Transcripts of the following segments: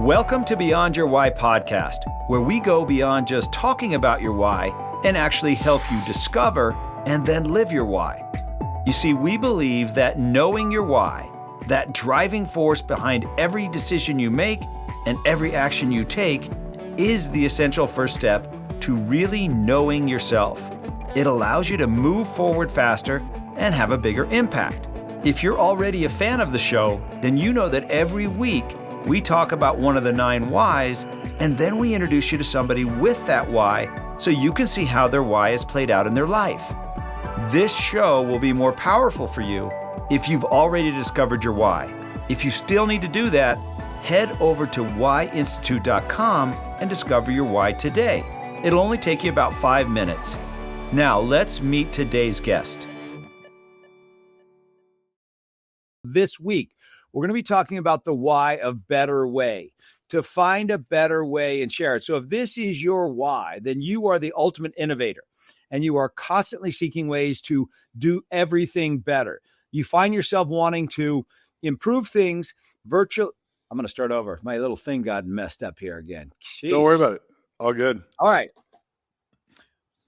Welcome to Beyond Your Why podcast, where we go beyond just talking about your why and actually help you discover and then live your why. You see, we believe that knowing your why, that driving force behind every decision you make and every action you take, is the essential first step to really knowing yourself. It allows you to move forward faster and have a bigger impact. If you're already a fan of the show, then you know that every week we talk about one of the 9 whys, and then we introduce you to somebody with that why so you can see how their why is played out in their life. This show will be more powerful for you if you've already discovered your why. If you still need to do that, head over to WHY.os and discover your why today. It'll only take you about 5 minutes. Now, let's meet today's guest. This week, we're going to be talking about the why of better way, to find a better way and share it. So if this is your why, then you are the ultimate innovator and you are constantly seeking ways to do everything better. You find yourself wanting to improve things virtually. I'm going to start over. My little thing got messed up here again. Jeez. Don't worry about it. All good. All right.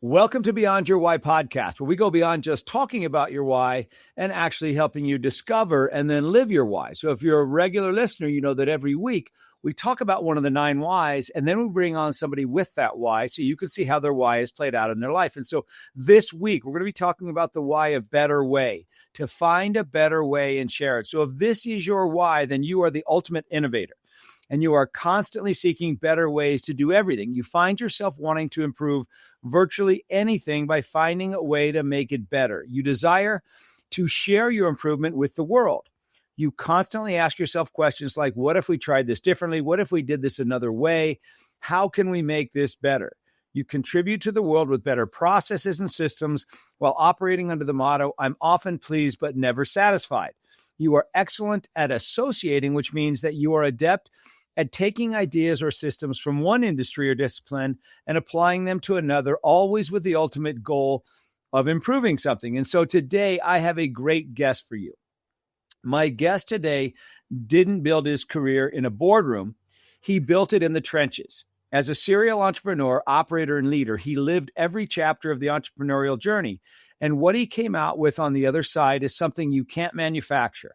Welcome to Beyond Your Why podcast, where we go beyond just talking about your why and actually helping you discover and then live your why. So if you're a regular listener, you know that every week we talk about one of the 9 whys, and then we bring on somebody with that why so you can see how their why is played out in their life. And so this week, we're going to be talking about the why of better way, to find a better way and share it. So if this is your why, then you are the ultimate innovator. And you are constantly seeking better ways to do everything. You find yourself wanting to improve virtually anything by finding a way to make it better. You desire to share your improvement with the world. You constantly ask yourself questions like, what if we tried this differently? What if we did this another way? How can we make this better? You contribute to the world with better processes and systems while operating under the motto, I'm often pleased but never satisfied. You are excellent at associating, which means that you are adept at taking ideas or systems from one industry or discipline and applying them to another, always with the ultimate goal of improving something. And so today I have a great guest for you. My guest today didn't build his career in a boardroom. He built it in the trenches. As a serial entrepreneur, operator, and leader, he lived every chapter of the entrepreneurial journey. And what he came out with on the other side is something you can't manufacture.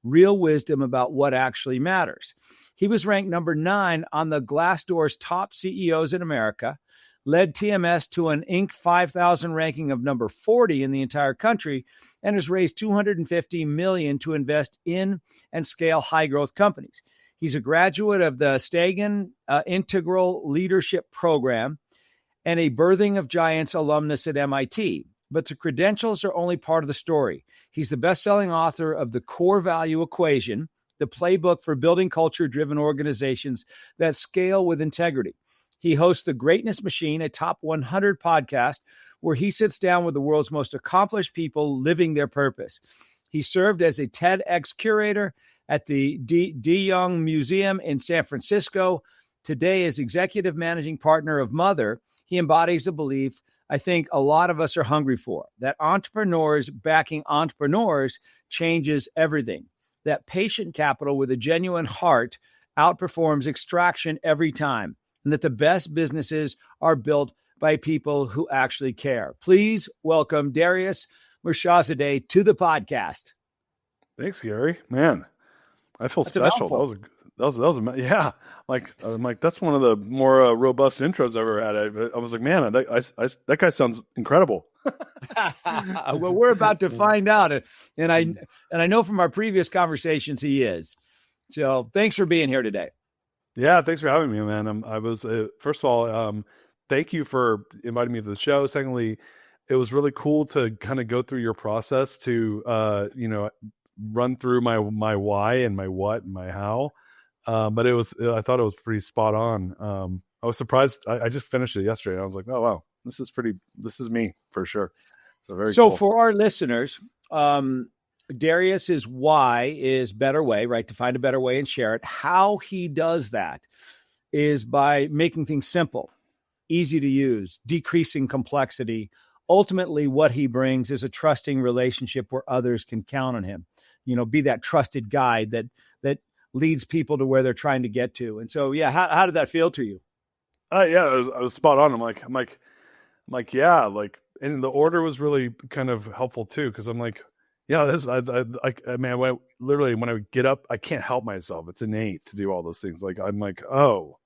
Real wisdom about what actually matters. He was ranked number 9 on the Glassdoor's top CEOs in America, led TMS to an Inc. 5000 ranking of number 40 in the entire country, and has raised $250 million to invest in and scale high-growth companies. He's a graduate of the Stagen Integral Leadership Program and a Birthing of Giants alumnus at MIT. But the credentials are only part of the story. He's the best-selling author of The Core Value Equation, the playbook for building culture-driven organizations that scale with integrity. He hosts The Greatness Machine, a top 100 podcast where he sits down with the world's most accomplished people living their purpose. He served as a TEDx curator at the De Young Museum in San Francisco. Today, as executive managing partner of Mother, he embodies a belief I think a lot of us are hungry for, that entrepreneurs backing entrepreneurs changes everything. That patient capital with a genuine heart outperforms extraction every time, and that the best businesses are built by people who actually care. Please welcome Darius Mirshahzadeh to the podcast. Thanks, Gary. Man, I feel That's special. That was yeah. I'm like, that's one of the more robust intros I've ever had. I was like, man, that guy sounds incredible. Well, we're about to find out, and I know from our previous conversations he is. So, thanks for being here today. Yeah, thanks for having me, man. I was first of all, thank you for inviting me to the show. Secondly, it was really cool to kind of go through your process to run through my why and my what and my how. But I thought it was pretty spot on. I was surprised. I just finished it yesterday. And I was like, oh, wow, this is me for sure. So very cool. For our listeners, Darius's why is better way, right? To find a better way and share it. How he does that is by making things simple, easy to use, decreasing complexity. Ultimately, what he brings is a trusting relationship where others can count on him. Be that trusted guide that leads people to where they're trying to get to. And so, yeah, how did that feel to you? Yeah, I was spot on. I'm like, yeah, like, and the order was really kind of helpful too, because I'm like, yeah, this, I mean, literally when I get up, I can't help myself. It's innate to do all those things. Like, I'm like, oh,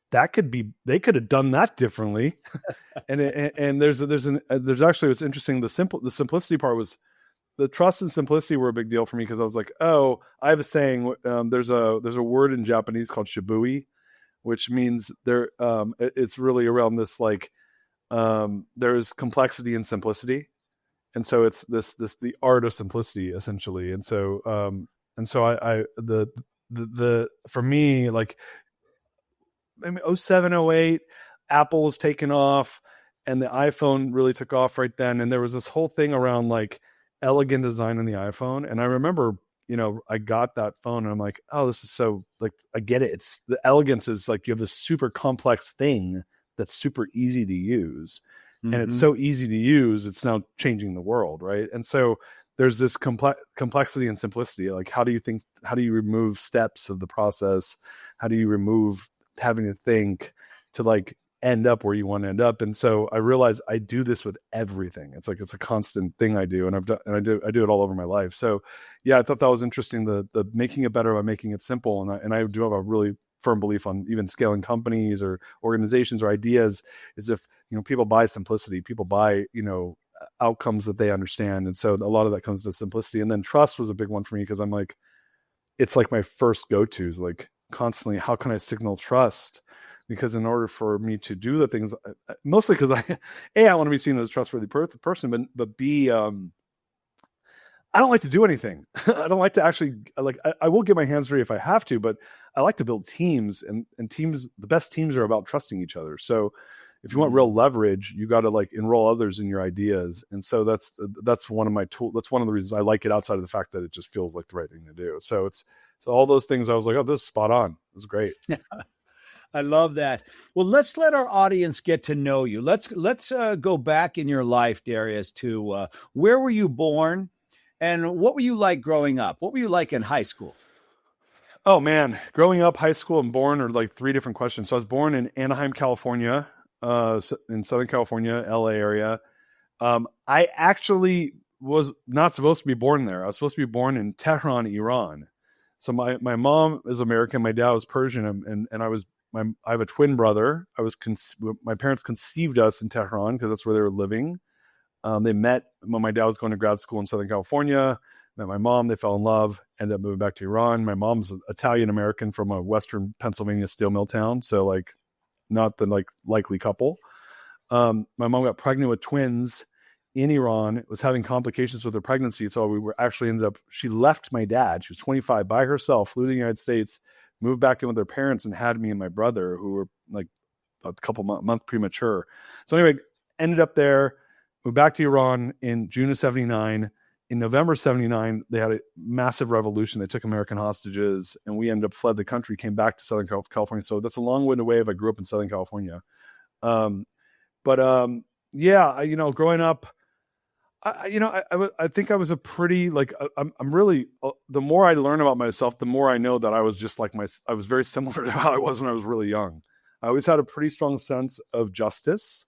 they could have done that differently. And there's actually, what's interesting. The simplicity part was, the trust and simplicity were a big deal for me, because I was like, oh, I have a saying. There's a word in Japanese called shibui, which means it's really around this, like, there's complexity and simplicity, and so it's this the art of simplicity, essentially. And so I the for me, like, I mean, 07, 08, Apple was taking off, and the iPhone really took off right then. And there was this whole thing around, like, elegant design in the iPhone. And I remember, I got that phone and I'm like, oh, this is so, like, I get it. It's the elegance is like, you have this super complex thing that's super easy to use. Mm-hmm. And it's so easy to use, it's now changing the world. Right. And so there's this complexity and simplicity. Like, how do you remove steps of the process? How do you remove having to think to, like, end up where you want to end up? And so I realized I do this with everything. It's like, it's a constant thing I do, and I do it all over my life. So yeah, I thought that was interesting, the making it better by making it simple. And I do have a really firm belief on even scaling companies or organizations or ideas, is if, people buy simplicity, people buy, outcomes that they understand. And so a lot of that comes to simplicity. And then trust was a big one for me, because I'm like, it's like my first go-tos, like, constantly, how can I signal trust? Because in order for me to do the things, mostly because I want to be seen as a trustworthy person, but B, I don't like to do anything. I don't like to actually, like, I will get my hands free if I have to, but I like to build teams, and teams, the best teams are about trusting each other. So if you want real leverage, you got to, like, enroll others in your ideas. And so that's one of my tools. That's one of the reasons I like it, outside of the fact that it just feels like the right thing to do. So all those things, I was like, oh, this is spot on. It was great. I love that. Well, let's let our audience get to know you. Let's go back in your life, Darius, to where were you born, and what were you like growing up? What were you like in high school? Oh man, growing up, high school, and born are like three different questions. So I was born in Anaheim, California, in Southern California, LA area. I actually was not supposed to be born there. I was supposed to be born in Tehran, Iran. So my mom is American, my dad was Persian, and I have a twin brother. My parents conceived us in Tehran, because that's where they were living. They met when my dad was going to grad school in Southern California. Met my mom, they fell in love, ended up moving back to Iran. My mom's Italian American from a Western Pennsylvania steel mill town, so, like, not the, like, likely couple. My mom got pregnant with twins in Iran, was having complications with her pregnancy. So she left my dad. She was 25 by herself, flew to the United States, moved back in with her parents, and had me and my brother, who were, like, a couple months premature. So anyway, ended up there, moved back to Iran in June of 79. In November 79, they had a massive revolution. They took American hostages, and we ended up fled the country, came back to Southern California. So that's a long-winded way of, I grew up in Southern California. Yeah, growing up, I think I was a pretty, like, I'm really, the more I learn about myself, the more I know that I was just like I was very similar to how I was when I was really young. I always had a pretty strong sense of justice.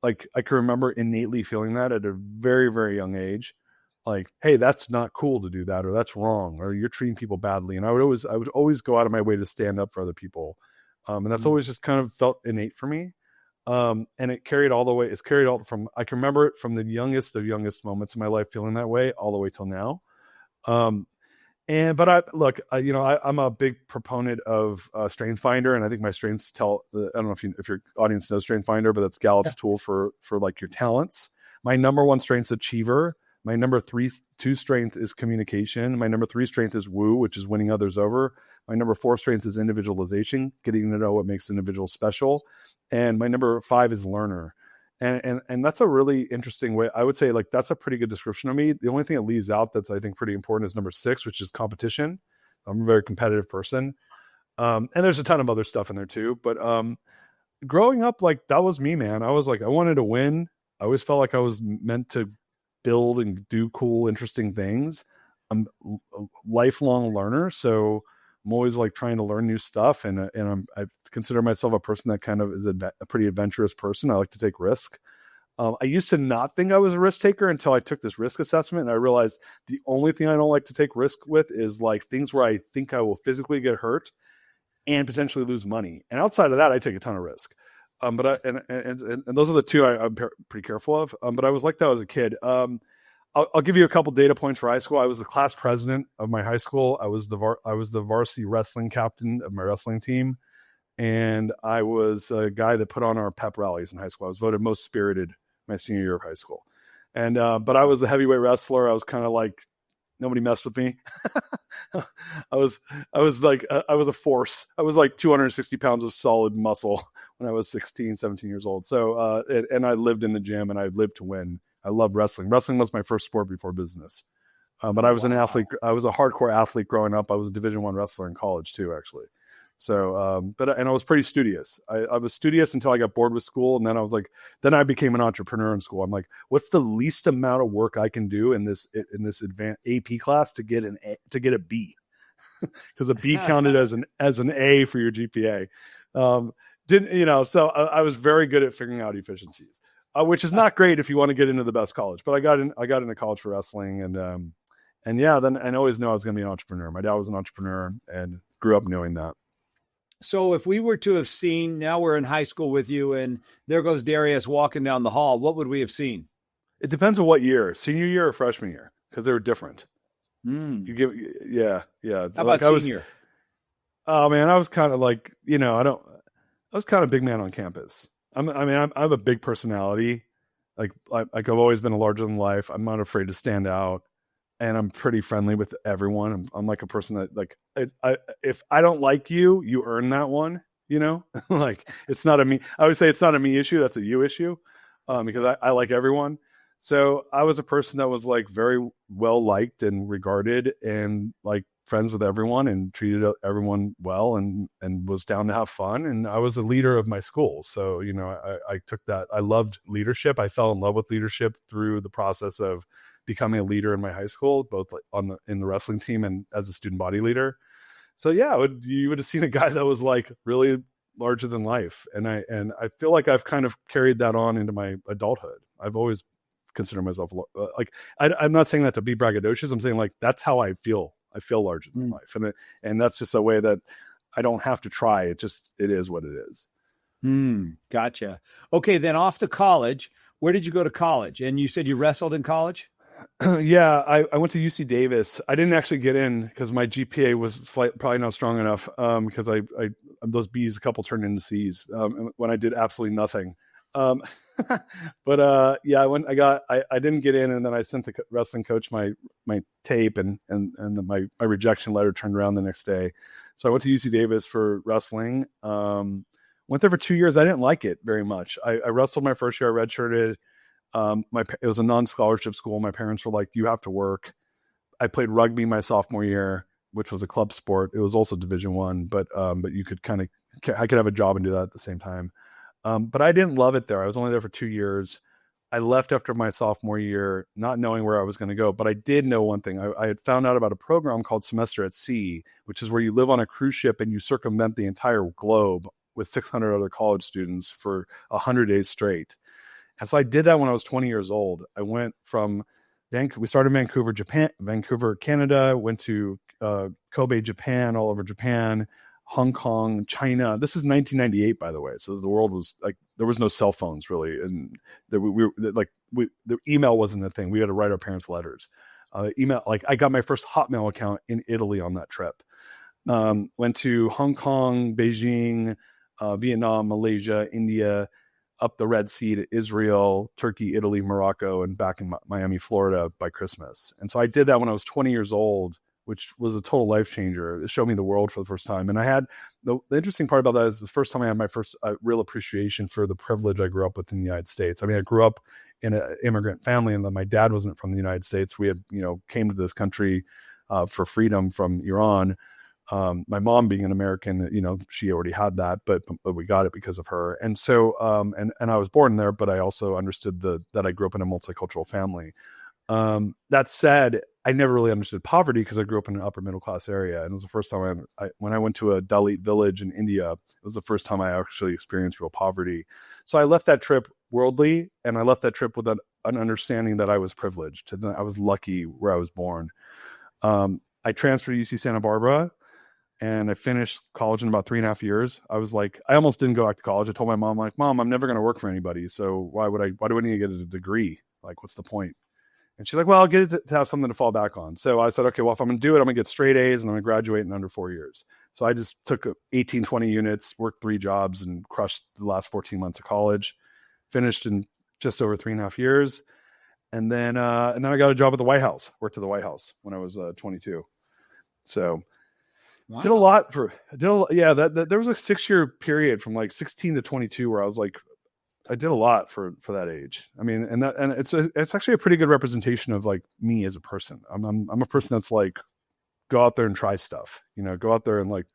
Like, I can remember innately feeling that at a very, very young age. Like, hey, that's not cool to do that, or that's wrong, or you're treating people badly. And I would always go out of my way to stand up for other people. And that's always just kind of felt innate for me. And it's carried all from, I can remember it from the youngest of youngest moments in my life, feeling that way all the way till now. I'm a big proponent of Strength Finder, and I think my strengths I don't know if your audience knows Strength Finder, but that's Gallup's tool for like your talents. My number one strength is achiever. My number two strength is communication. My number 3 strength is woo, which is winning others over. My number 4 strength is individualization, getting to know what makes individuals special. And my number 5 is learner. And that's a really interesting way. I would say, like, that's a pretty good description of me. The only thing it leaves out that's, I think, pretty important is number 6, which is competition. I'm a very competitive person. And there's a ton of other stuff in there too. But growing up, like, that was me, man. I was like, I wanted to win. I always felt like I was meant to build and do cool, interesting things. I'm a lifelong learner. So I'm always like trying to learn new stuff. And I consider myself a person that kind of is a pretty adventurous person. I like to take risk. I used to not think I was a risk taker until I took this risk assessment, and I realized the only thing I don't like to take risk with is like things where I think I will physically get hurt and potentially lose money. And outside of that, I take a ton of risk. But those are the two I'm pretty careful of. But I was like that as a kid. I'll give you a couple data points for high school. I was the class president of my high school. I was the varsity wrestling captain of my wrestling team, and I was a guy that put on our pep rallies in high school. I was voted most spirited my senior year of high school. And but I was the heavyweight wrestler. I was kind of like, nobody messed with me. I was a force. I was like 260 pounds of solid muscle when I was 16, 17 years old. So and I lived in the gym, and I lived to win. I loved wrestling. Wrestling was my first sport before business. But I was an athlete. I was a hardcore athlete growing up. I was a Division I wrestler in college too, actually. So, and I was pretty studious. I was studious until I got bored with school. And then I was like, then I became an entrepreneur in school. I'm like, what's the least amount of work I can do in this advanced AP class to get a B? Because a B counted as an A for your GPA. So I was very good at figuring out efficiencies, which is not great if you want to get into the best college, but I got into college for wrestling, and yeah, then I always knew I was going to be an entrepreneur. My dad was an entrepreneur and grew up knowing that. So if we were to have seen, now we're in high school with you, and there goes Darius walking down the hall, what would we have seen? It depends on what year, senior year or freshman year, because they were different. Yeah. How about senior? Oh man, I was kind of like, I was kind of big man on campus. I have a big personality. Like I've always been a larger than life. I'm not afraid to stand out. And I'm pretty friendly with everyone. I'm like a person that like, if I don't like you, you earn that one, like it's not I would say it's not a me issue. That's a you issue. Because I like everyone. So I was a person that was like very well liked and regarded and like friends with everyone and treated everyone well and was down to have fun. And I was a leader of my school. So, I took that. I loved leadership. I fell in love with leadership through the process of becoming a leader in my high school, both in the wrestling team and as a student body leader. So yeah, you would have seen a guy that was like really larger than life. And I feel like I've kind of carried that on into my adulthood. I've always considered myself like, I'm not saying that to be braggadocious. I'm saying like, that's how I feel. I feel larger than life. And that's just a way that I don't have to try. It is what it is. Gotcha. Okay. Then off to college. Where did you go to college? And you said you wrestled in college? Yeah, I went to UC Davis. I didn't actually get in because my GPA was probably not strong enough. Because I those B's a couple turned into C's when I did absolutely nothing. But yeah, I didn't get in, and then I sent the wrestling coach my tape, and my rejection letter turned around the next day. So I went to UC Davis for wrestling. Went there for 2 years. I didn't like it very much. I wrestled my first year. I redshirted. It was a non-scholarship school. My parents were like, you have to work. I played rugby my sophomore year, which was a club sport. It was also Division I, but you could I could have a job and do that at the same time. But I didn't love it there. I was only there for 2 years. I left after my sophomore year, not knowing where I was going to go. But I did know one thing. I had found out about a program called Semester at Sea, which is where you live on a cruise ship and you circumvent the entire globe with 600 other college students for 100 days straight. And so I did that when I was 20 years old. I went from we started in Vancouver, Canada, went to Kobe, Japan, all over Japan, Hong Kong, China. This is 1998, by the way. So the world was like, there was no cell phones really. And the email wasn't a thing. We had to write our parents letters. Email, like I got my first Hotmail account in Italy on that trip. Went to Hong Kong, Beijing, Vietnam, Malaysia, India, up the Red Sea to Israel, Turkey, Italy, Morocco, and back in Miami, Florida by Christmas. And so I did that when I was 20 years old, which was a total life changer. It showed me the world for the first time. And I had the interesting part about that is the first time I had my first real appreciation for the privilege I grew up with in the United States. I mean, I grew up in an immigrant family, and then my dad wasn't from the United States. We had, came to this country for freedom from Iran. My mom being an American, she already had that, but we got it because of her. And so, and I was born there, but I also understood that I grew up in a multicultural family. That said, I never really understood poverty because I grew up in an upper middle class area. And it was the first time when I went to a Dalit village in India, it was the first time I actually experienced real poverty. So I left that trip worldly, and I left that trip with an understanding that I was privileged, and that I was lucky where I was born. I transferred to UC Santa Barbara, and I finished college in about 3.5 years. I was like, I almost didn't go back to college. I told my mom, like, Mom, I'm never going to work for anybody. So why do I need to get a degree? Like, what's the point? And she's like, well, I'll get it to have something to fall back on. So I said, okay, well, if I'm going to do it, I'm going to get straight A's and I'm going to graduate in under 4 years. So I just took 18, 20 units, worked 3 jobs, and crushed the last 14 months of college, finished in just over 3.5 years. And then I got a job at the White House, worked at the White House when I was 22. So wow. There was a 6-year period from like 16 to 22 where I was like, I did a lot for that age. I mean, and it's actually a pretty good representation of like me as a person. I'm a person that's like, go out there and try stuff, go out there and like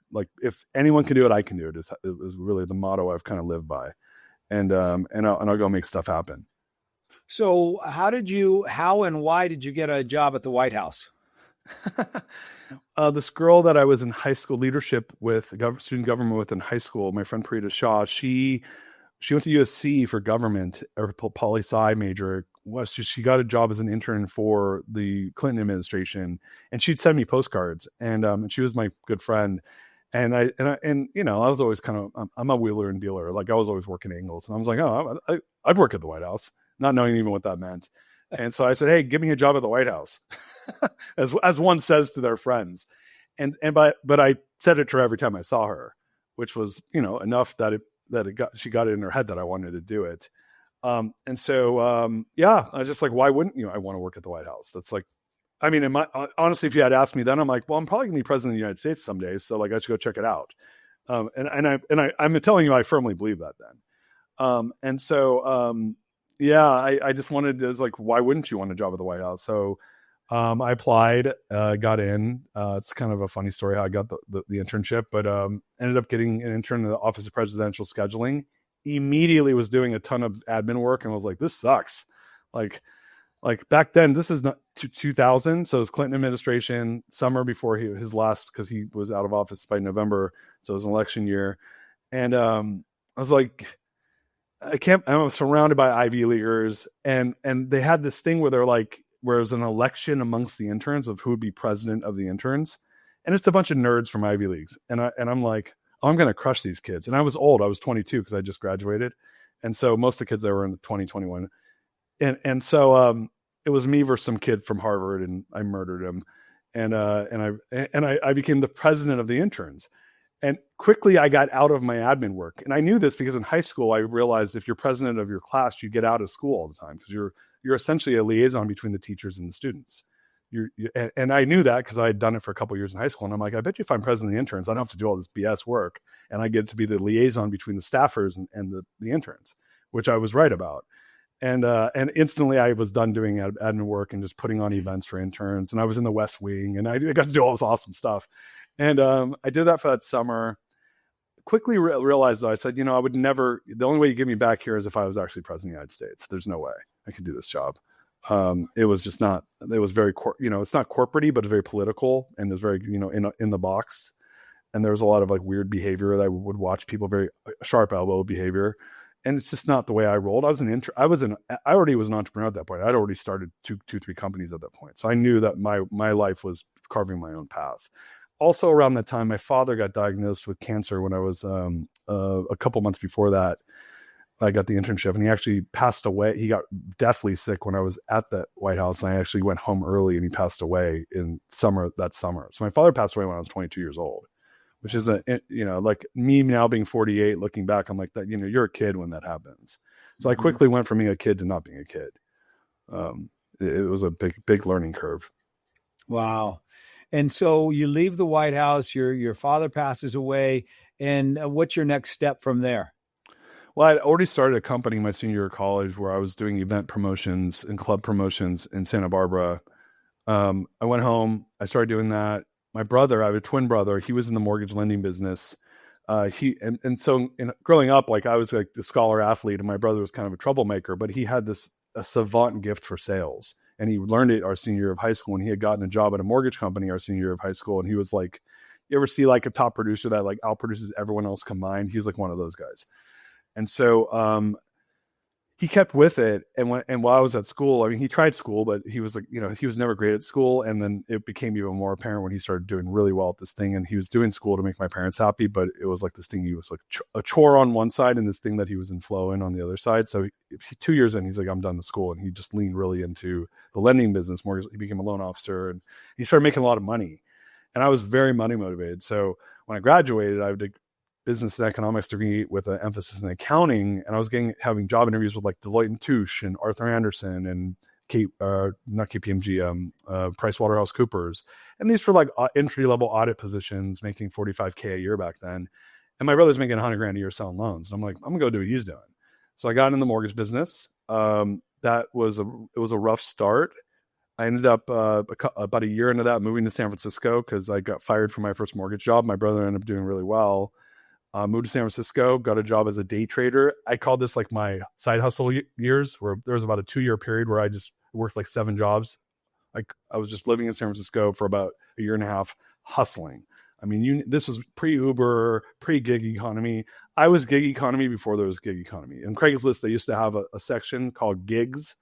if anyone can do it, I can do it. Is really the motto I've kind of lived by, and I'll go make stuff happen. So how and why did you get a job at the White House? This girl that I was in high school leadership with, student government with in high school, my friend Parita Shah, she went to USC for government, or poli-sci major. She got a job as an intern for the Clinton administration, and she'd send me postcards, and she was my good friend. And I was always kind of, I'm a wheeler and dealer. Like I was always working angles, and I was like, oh, I'd work at the White House, not knowing even what that meant. And so I said, hey, give me a job at the White House, as one says to their friends. But I said it to her every time I saw her, which was, enough that she got it in her head that I wanted to do it. I was just like, why wouldn't I want to work at the White House? That's like, I mean, honestly, if you had asked me then, I'm like, well, I'm probably gonna be president of the United States someday. So like, I should go check it out. I'm telling you, I firmly believe that then. I just wanted to, like, why wouldn't you want a job at the White House? So I applied, got in. It's kind of a funny story how I got the internship, but ended up getting an intern in the Office of Presidential Scheduling. Immediately was doing a ton of admin work and was like, this sucks. Like back then, this is not 2000. So it was Clinton administration, summer before his last, because he was out of office by November. So it was an election year. And I was like, I was surrounded by Ivy Leaguers, and they had this thing where they're like, where it was an election amongst the interns of who would be president of the interns. And it's a bunch of nerds from Ivy Leagues. And I'm like, oh, I'm going to crush these kids. And I was old. I was 22 because I just graduated. And so most of the kids there were in 2021. And so it was me versus some kid from Harvard, and I murdered him. And I became the president of the interns. And quickly I got out of my admin work. And I knew this because in high school, I realized if you're president of your class, you get out of school all the time because you're essentially a liaison between the teachers and the students. And I knew that because I had done it for a couple of years in high school. And I'm like, I bet you if I'm president of the interns, I don't have to do all this BS work. And I get to be the liaison between the staffers and the interns, which I was right about. And instantly I was done doing admin work and just putting on events for interns. And I was in the West Wing, and I got to do all this awesome stuff. And I did that for that summer. Quickly realized, though, I said, I would never, the only way you get me back here is if I was actually president of the United States. There's no way I could do this job. It was just not, it was very, it's not corporate-y, but very political, and it was very, in the box. And there was a lot of like weird behavior that I would watch people, very sharp elbow behavior. And it's just not the way I rolled. I already was an entrepreneur at that point. I'd already started two, 3 companies at that point. So I knew that my life was carving my own path. Also around that time, my father got diagnosed with cancer when I was a couple months before that. I got the internship, and he actually passed away. He got deathly sick when I was at the White House, and I actually went home early, and he passed away that summer. So my father passed away when I was 22 years old, which is like me now being 48, looking back, I'm like, that, you're a kid when that happens. So I quickly went from being a kid to not being a kid. It was a big learning curve. Wow. And so you leave the White House, your father passes away, and what's your next step from there? Well, I'd already started a company my senior year of college where I was doing event promotions and club promotions in Santa Barbara. I went home, I started doing that. My brother, I have a twin brother, he was in the mortgage lending business. So growing up, like I was like the scholar athlete, and my brother was kind of a troublemaker, but he had a savant gift for sales. And he learned it our senior year of high school, and he had gotten a job at a mortgage company our senior year of high school. And he was like, you ever see like a top producer that like outproduces everyone else combined? He was like one of those guys. And so he kept with it. And while I was at school, I mean, he tried school, but he was like, he was never great at school. And then it became even more apparent when he started doing really well at this thing. And he was doing school to make my parents happy, but it was like this thing, he was like a chore on one side and this thing that he was in flow in on the other side. So 2 years in, he's like, I'm done with school. And he just leaned really into the lending business more. He became a loan officer and he started making a lot of money. And I was very money motivated. So when I graduated, I did business and economics degree with an emphasis in accounting. And I was having job interviews with like Deloitte and Touche and Arthur Andersen and not KPMG, PricewaterhouseCoopers. And these were like entry-level audit positions, making $45K a year back then. And my brother's making $100,000 a year selling loans. And I'm like, I'm gonna go do what he's doing. So I got in the mortgage business. It was a rough start. I ended up about a year into that moving to San Francisco because I got fired from my first mortgage job. My brother ended up doing really well. Moved to San Francisco, got a job as a day trader. I called this like my side hustle years, where there was about a 2-year period where I just worked like 7 jobs. Like I was just living in San Francisco for about a year and a half hustling. I mean, this was pre-Uber, pre-gig economy. I was gig economy before there was gig economy. In Craigslist, they used to have a section called gigs,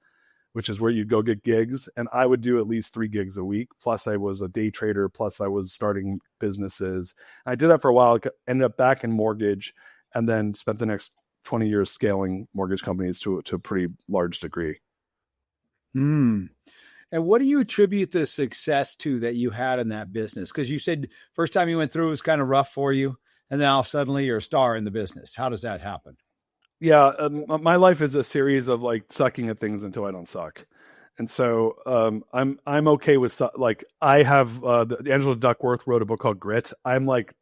which is where you'd go get gigs. And I would do at least 3 gigs a week. Plus I was a day trader. Plus I was starting businesses. I did that for a while, ended up back in mortgage, and then spent the next 20 years scaling mortgage companies to a pretty large degree. And what do you attribute the success to that you had in that business? Because you said first time you went through it was kind of rough for you. And now suddenly you're a star in the business. How does that happen? Yeah, my life is a series of like sucking at things until I don't suck, and so I'm okay with like I have Angela Duckworth wrote a book called Grit. I'm like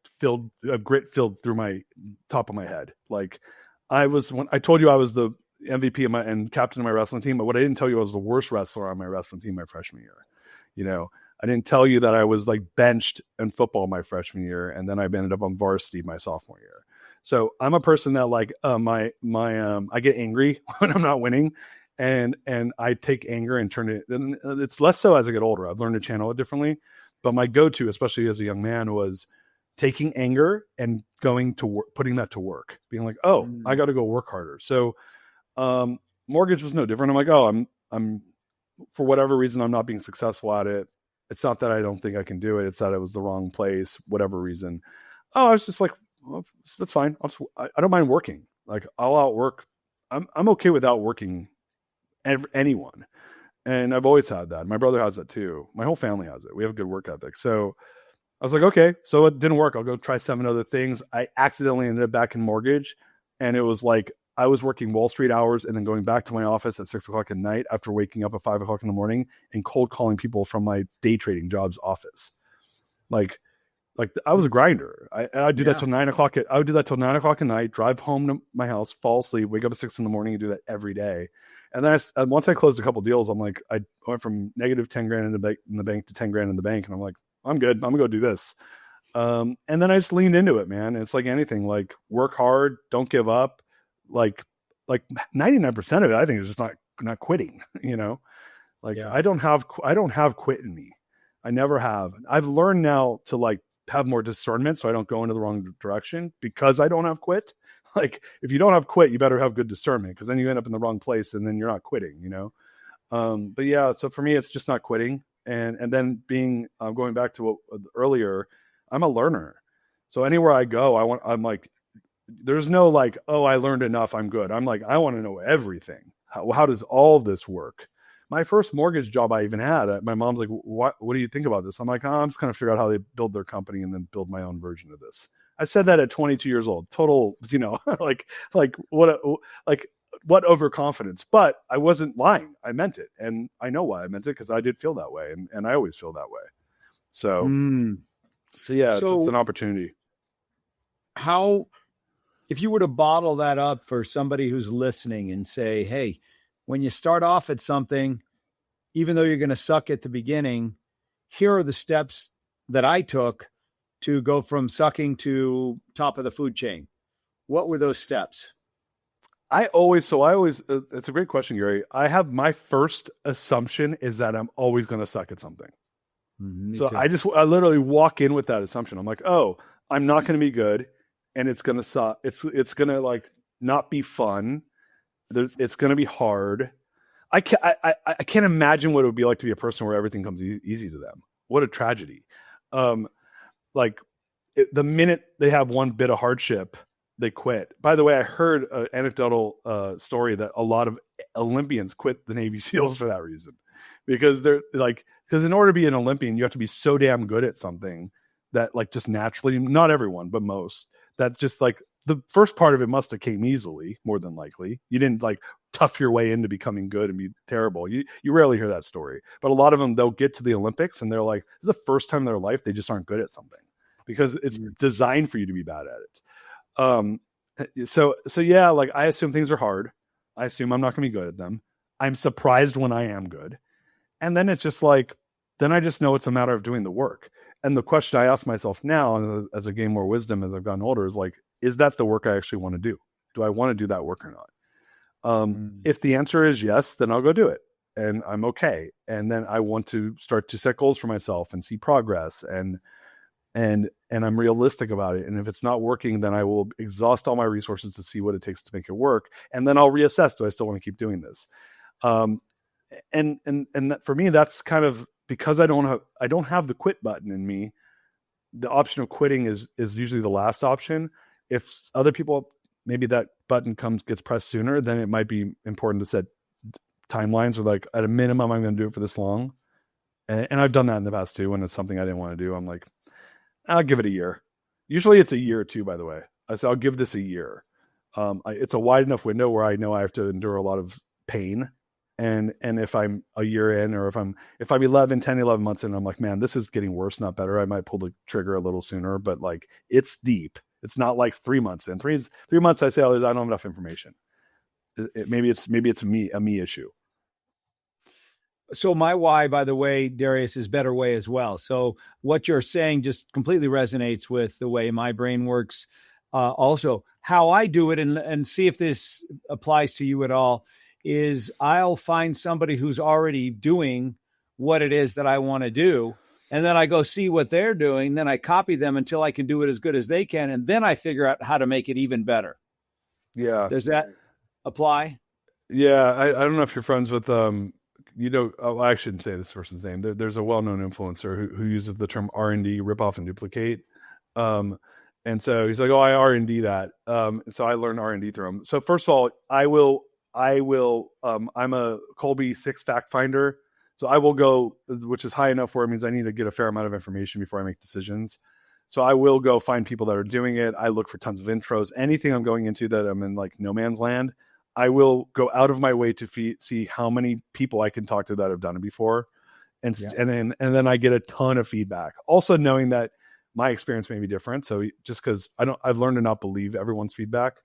grit filled through my top of my head. Like when I told you I was the MVP and captain of my wrestling team, but what I didn't tell you I was the worst wrestler on my wrestling team my freshman year. I didn't tell you that I was like benched in football my freshman year, and then I ended up on varsity my sophomore year. So I'm a person that like I get angry when I'm not winning, and I take anger and turn it. And it's less so as I get older. I've learned to channel it differently. But my go-to, especially as a young man, was taking anger and going to work, putting that to work, being like, oh, I got to go work harder. So mortgage was no different. I'm like, oh, I'm for whatever reason I'm not being successful at it. It's not that I don't think I can do it. It's that it was the wrong place, whatever reason. Oh, I was just like, well, that's fine. I don't mind working. Like I'll outwork. I'm okay with outworking anyone. And I've always had that. My brother has that too. My whole family has it. We have a good work ethic. So I was like, okay, so it didn't work. I'll go try 7 other things. I accidentally ended up back in mortgage. And it was like, I was working Wall Street hours and then going back to my office at 6 o'clock at night after waking up at 5 o'clock in the morning and cold calling people from my day trading job's office. Like I was a grinder. I'd do that till 9 o'clock. I would do that till 9 o'clock at night, drive home to my house, fall asleep, wake up at 6 in the morning and do that every day. And then once I closed a couple deals, I'm like, I went from negative 10 grand in the bank to 10 grand in the bank. And I'm like, I'm good. I'm gonna go do this. And then I just leaned into it, man. It's like anything, like work hard, don't give up. Like 99% of it, I think is just not quitting, I don't have quit in me. I never have. I've learned now to like have more discernment so I don't go into the wrong direction because I don't have quit. Like if you don't have quit, you better have good discernment because then you end up in the wrong place and then you're not quitting, But yeah, so for me, it's just not quitting. And then being, going back to what earlier, I'm a learner. So anywhere I go, I'm like, there's no like, oh, I learned enough, I'm good. I'm like, I want to know everything. How does all this work? My first mortgage job I even had, my mom's like, what do you think about this? I'm like, I'm just kind of figure out how they build their company and then build my own version of this. I said that at 22 years old, total, what overconfidence, but I wasn't lying. I meant it. And I know why I meant it because I did feel that way. And I always feel that way. So yeah, it's an opportunity. How, if you were to bottle that up for somebody who's listening and say, hey, when you start off at something, even though you're going to suck at the beginning, here are the steps that I took to go from sucking to top of the food chain. What were those steps? I always, it's a great question, Gary. I have my first assumption is that I'm always going to suck at something. Me So too. I literally walk in with that assumption. I'm like, oh, I'm not going to be good, and it's going to suck. It's going to like not be fun. It's going to be hard. I can't imagine what it would be like to be a person where everything comes easy to them. What a tragedy. Like the minute they have one bit of hardship, they quit. By the way, I heard an anecdotal story that a lot of Olympians quit the Navy SEALs for that reason, because because in order to be an Olympian, you have to be so damn good at something that like just naturally, not everyone, but most, that's just like the first part of it must have came easily, more than likely. You didn't like tough your way into becoming good and be terrible. You rarely hear that story, but a lot of them, they'll get to the Olympics and they're like, this is the first time in their life they just aren't good at something because it's designed for you to be bad at it. So yeah, like I assume things are hard. I assume I'm not going to be good at them. I'm surprised when I am good. And then it's just like, then I just know it's a matter of doing the work. And the question I ask myself now, as I gain more wisdom as I've gotten older, is like, is that the work I actually want to do? Do I want to do that work or not? If the answer is yes, then I'll go do it. And I'm okay. And then I want to start to set goals for myself and see progress, and I'm realistic about it. And if it's not working, then I will exhaust all my resources to see what it takes to make it work. And then I'll reassess, do I still want to keep doing this? And that, for me, that's kind of because I don't have the quit button in me. The option of quitting is usually the last option. If other people, maybe that button gets pressed sooner, then it might be important to set timelines where like at a minimum, I'm going to do it for this long. And I've done that in the past too. When it's something I didn't want to do, I'm like, I'll give it a year. Usually it's a year or two, by the way. I say, I'll give this a year. It's a wide enough window where I know I have to endure a lot of pain. And if I'm a year in, or if I'm 11 months in, I'm like, man, this is getting worse, not better. I might pull the trigger a little sooner, but like it's deep. It's not like 3 months in. 3 months, I say, oh, I don't have enough information. Maybe it's a me issue. So my why, by the way, Darius, is better way as well. So what you're saying just completely resonates with the way my brain works. Also, how I do it, and see if this applies to you at all, is I'll find somebody who's already doing what it is that I want to do. And then I go see what they're doing. Then I copy them until I can do it as good as they can. And then I figure out how to make it even better. Yeah. Does that apply? Yeah. I don't know if you're friends with, I shouldn't say this person's name. There's a well-known influencer who uses the term R&D, rip off and duplicate. And so he's like, oh, I R&D that. So I learned R&D through him. So first of all, I'm a Colby 6 fact finder. So I will go, which is high enough where it means I need to get a fair amount of information before I make decisions. So I will go find people that are doing it. I look for tons of intros. Anything I'm going into that I'm in like no man's land, I will go out of my way to see how many people I can talk to that have done it before. And then I get a ton of feedback. Also knowing that my experience may be different. So just because I've learned to not believe everyone's feedback.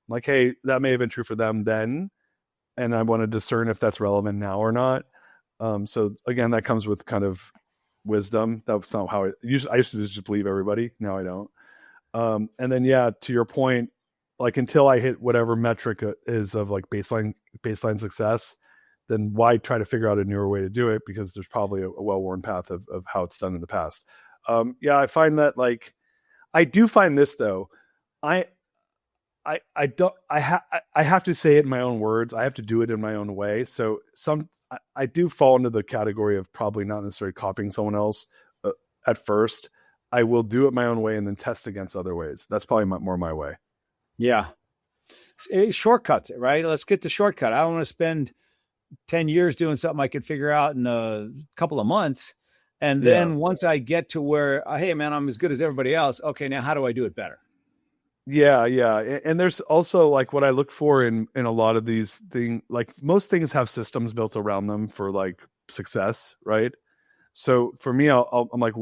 I'm like, hey, that may have been true for them then, and I want to discern if that's relevant now or not. So again, that comes with kind of wisdom. That's not how I used to just believe everybody. Now I don't. And then, yeah, to your point, like until I hit whatever metric is of like baseline success, then why try to figure out a newer way to do it? Because there's probably a well-worn path of how it's done in the past. Yeah, I find that like, I do find this though. I have to say it in my own words. I have to do it in my own way. So I do fall into the category of probably not necessarily copying someone else at first. I will do it my own way and then test against other ways. That's probably more my way. Yeah. Shortcuts, right? Let's get the shortcut. I don't want to spend 10 years doing something I could figure out in a couple of months. And then once I get to where, hey man, I'm as good as everybody else. Okay. Now how do I do it better? Yeah. And there's also like what I look for in a lot of these things, like most things have systems built around them for like success. Right. So for me, I'm like,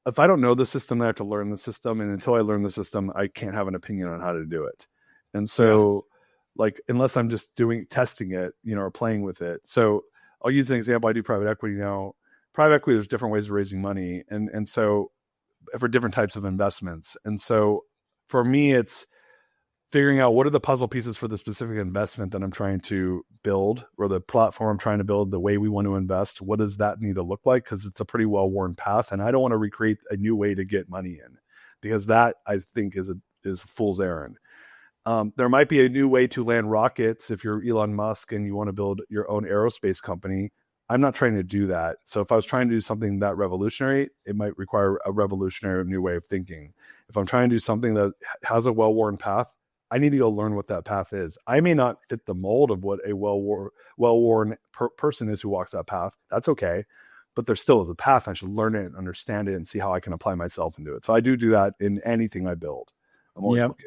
if I don't know the system, I have to learn the system. And until I learn the system, I can't have an opinion on how to do it. And so like, unless I'm just testing it, or playing with it. So I'll use an example. I do private equity now. Private equity, there's different ways of raising money. And so for different types of investments. And so for me, it's figuring out what are the puzzle pieces for the specific investment that I'm trying to build, or the platform I'm trying to build, the way we want to invest. What does that need to look like? Because it's a pretty well-worn path, and I don't want to recreate a new way to get money in, because that, I think, is a fool's errand. There might be a new way to land rockets if you're Elon Musk and you want to build your own aerospace company. I'm not trying to do that. So if I was trying to do something that revolutionary, it might require a revolutionary new way of thinking. If I'm trying to do something that has a well-worn path, I need to go learn what that path is. I may not fit the mold of what a well-worn person is who walks that path. That's okay. But there still is a path. I should learn it and understand it and see how I can apply myself into it. So I do that in anything I build. I'm always looking.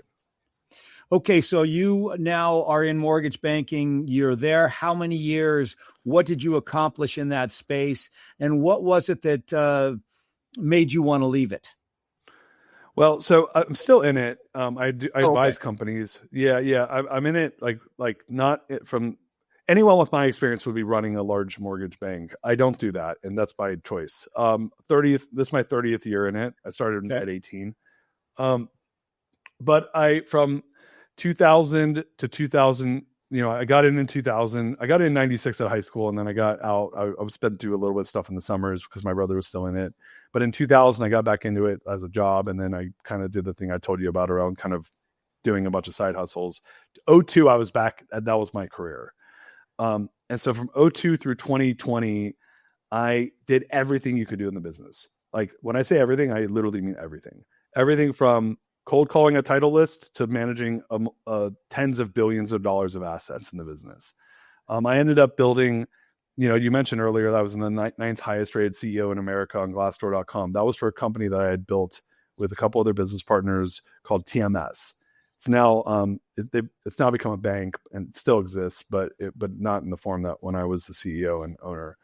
Okay, so you now are in mortgage banking. You're there. How many years? What did you accomplish in that space? And what was it that made you want to leave it? Well, so I'm still in it. I advise companies. Yeah. I'm in it. Like not it from anyone with my experience would be running a large mortgage bank. I don't do that, and that's by choice. 30th. This is my 30th year in it. I started at 18. But from 2000 to 2000, I got in 2000. I got in 96 at high school, and then I got out. I was spent through a little bit of stuff in the summers because my brother was still in it. But in 2000, I got back into it as a job, and then I kind of did the thing I told you about around kind of doing a bunch of side hustles. 2002, I was back. That was my career. And so from 2002 through 2020, I did everything you could do in the business. Like when I say everything, I literally mean everything. Everything from cold calling a title list to managing tens of billions of dollars of assets in the business. I ended up building, you mentioned earlier that I was in the ninth highest rated CEO in America on Glassdoor.com. That was for a company that I had built with a couple other business partners called TMS. It's now it's now become a bank and it still exists, but not in the form that when I was the CEO and owner.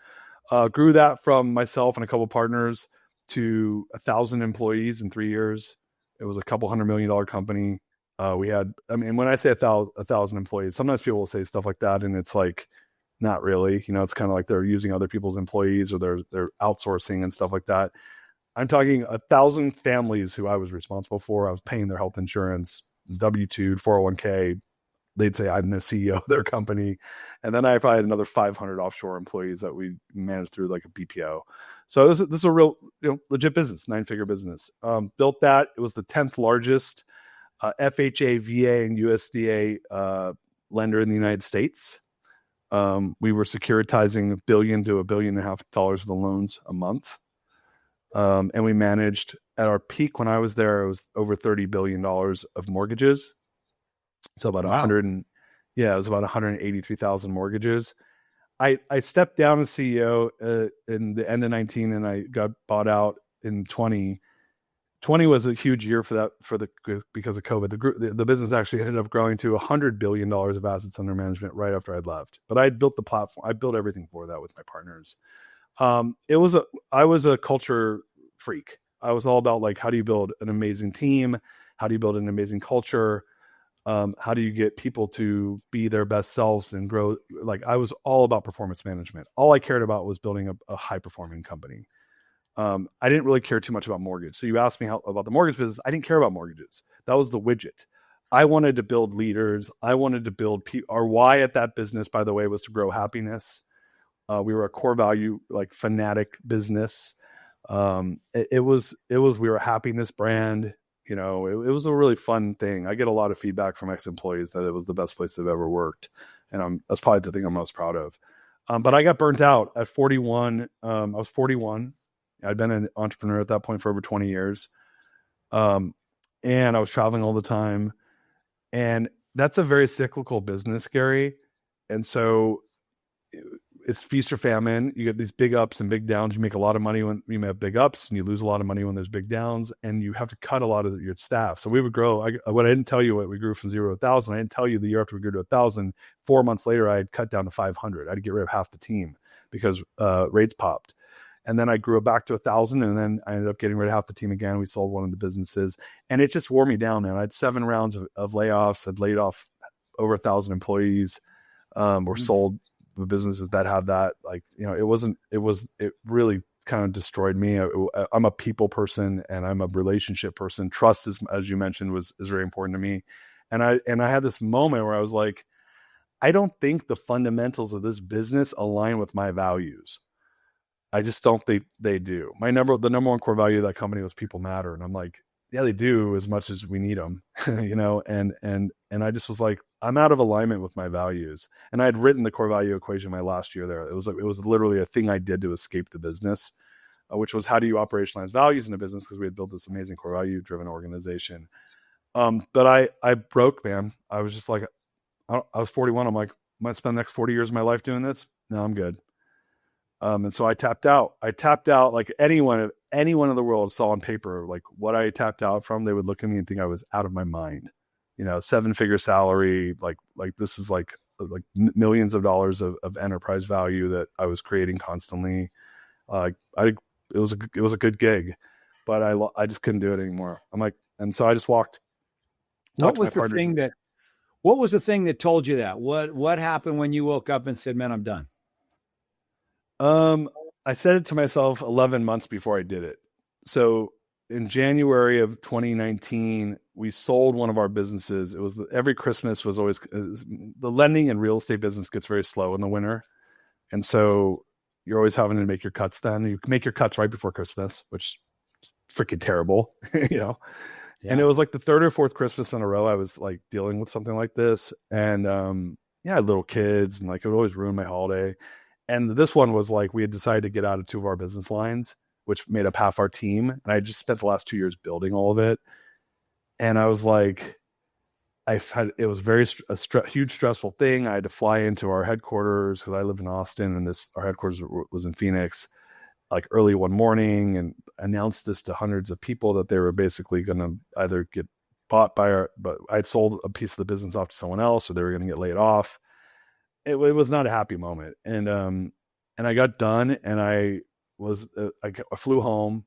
Grew that from myself and a couple of partners to 1,000 employees in 3 years. It was a couple $100 million company. We had, when I say 1,000 employees, sometimes people will say stuff like that, and it's like, not really. It's kind of like they're using other people's employees, or they're outsourcing and stuff like that. I'm talking 1,000 families who I was responsible for. I was paying their health insurance, W-2, 401k. They'd say I'm the CEO of their company. And then I probably had another 500 offshore employees that we managed through like a BPO. So this is a real, legit business, 9-figure business. Built that. It was the 10th largest FHA, VA, and USDA lender in the United States. We were securitizing $1 billion to $1.5 billion of the loans a month. And we managed, at our peak when I was there, it was over $30 billion of mortgages. So about 100, it was about 183,000 mortgages. I stepped down as CEO in the end of 19, and I got bought out in 20. 20 was a huge year because of COVID. The business actually ended up growing to $100 billion of assets under management right after I'd left. But I had built the platform. I built everything for that with my partners. I was a culture freak. I was all about like, how do you build an amazing team? How do you build an amazing culture? How do you get people to be their best selves and grow? Like, I was all about performance management. All I cared about was building a high performing company. I didn't really care too much about mortgage. So you asked me about the mortgage business. I didn't care about mortgages. That was the widget. I wanted to build leaders. I wanted to build our why at that business, by the way, was to grow happiness. We were a core value, like fanatic business. We were a happiness brand. It was a really fun thing. I get a lot of feedback from ex-employees that it was the best place they've ever worked. And that's probably the thing I'm most proud of. But I got burnt out at 41. I was 41. I'd been an entrepreneur at that point for over 20 years. And I was traveling all the time. And that's a very cyclical business, Gary. And so it's feast or famine. You get these big ups and big downs. You make a lot of money when you have big ups, and you lose a lot of money when there's big downs, and you have to cut a lot of your staff. So we would grow. What I didn't tell you, what we grew from 0 to 1,000. I didn't tell you the year after we grew to 1,000. 4 months later, I had cut down to 500. I had to get rid of half the team because rates popped. And then I grew it back to 1,000, and then I ended up getting rid of half the team again. We sold one of the businesses, and it just wore me down, man. I had 7 rounds of layoffs. I'd laid off over 1,000 employees, or sold the businesses that have that. Like, it really kind of destroyed me. I'm a people person, and I'm a relationship person. Trust, as you mentioned, is very important to me. And I had this moment where I was like, I don't think the fundamentals of this business align with my values. I just don't think they do. The number one core value of that company was people matter. And I'm like, yeah, they do as much as we need them, and I just was like, I'm out of alignment with my values. And I had written the core value equation my last year there. It was literally a thing I did to escape the business, which was how do you operationalize values in a business? Because we had built this amazing core value driven organization. But I broke, man. I was just like, I was 41. I'm like, I might spend the next 40 years of my life doing this. No, I'm good. And so I tapped out. Like anyone in the world saw on paper, like what I tapped out from, they would look at me and think I was out of my mind. 7-figure salary, like this is like millions of dollars of enterprise value that I was creating constantly. It was a good gig, but I just couldn't do it anymore. I'm like, and so I just walked. What was the thing that told you that? What happened when you woke up and said, man, I'm done? I said it to myself 11 months before I did it. So in January of 2019, we sold one of our businesses. It was every Christmas was always the lending and real estate business gets very slow in the winter. And so you're always having to make your cuts then. You make your cuts right before Christmas, which is freaking terrible, Yeah. And it was like the third or fourth Christmas in a row I was like dealing with something like this. And I had little kids and like it would always ruin my holiday. And this one was like, we had decided to get out of 2 of our business lines, which made up half our team. And I just spent the last 2 years building all of it. And I was like, it was huge stressful thing. I had to fly into our headquarters because I live in Austin and our headquarters was in Phoenix, like early one morning, and announced this to hundreds of people that they were basically going to either get bought but I'd sold a piece of the business off to someone else, or they were going to get laid off. It was not a happy moment. And I got done and I flew home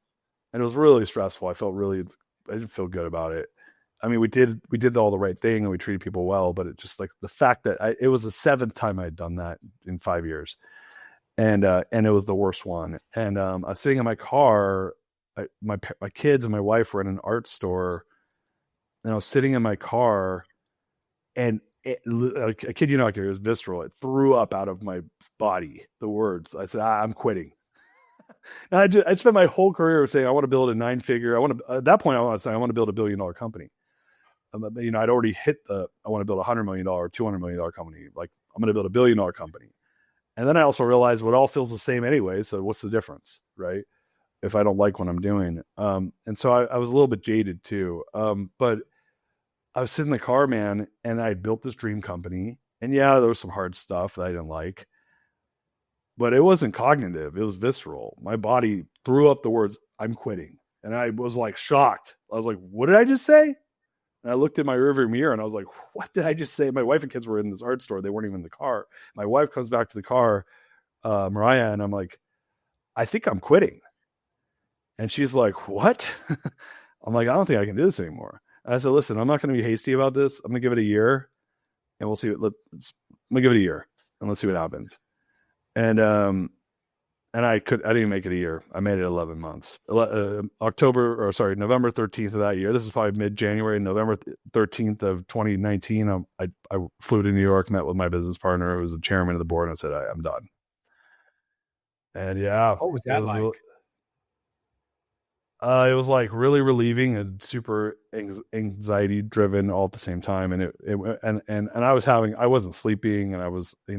and it was really stressful. I didn't feel good about it. I mean, we did all the right thing and we treated people well, but it just like the fact that it was the 7th time I'd done that in 5 years. And it was the worst one. And I was sitting in my car. My kids and my wife were in an art store, and I was sitting in my car, and I kid you not, it was visceral. It threw up out of my body the words. I said, I'm quitting. And I spent my whole career saying I want to build a 9-figure. At that point I want to build a $1 billion company. I'd already hit I want to build $100 million, $200 million company. Like I'm going to build $1 billion company. And then I also realized what all feels the same anyway. So what's the difference, right? If I don't like what I'm doing. And so I was a little bit jaded too. But I was sitting in the car, man, and I built this dream company. And yeah, there was some hard stuff that I didn't like, but it wasn't cognitive. It was visceral. My body threw up the words, I'm quitting. And I was like shocked. I was like, what did I just say? And I looked in my rearview mirror and I was like, what did I just say? My wife and kids were in this art store. They weren't even in the car. My wife comes back to the car, Mariah, and I'm like, I think I'm quitting. And she's like, what? I'm like, I don't think I can do this anymore. And I said, listen, I'm not going to be hasty about this. I'm going to give it a year and we'll see. I'm going to give it a year and let's see what happens. And I didn't make it a year. I made it 11 months. November 13th of that year. This is probably mid-January, November 13th of 2019. I flew to New York, met with my business partner, who was the chairman of the board, and I said, I'm done. And yeah. What was that like? It was like really relieving and super anxiety driven all at the same time. And I wasn't sleeping, and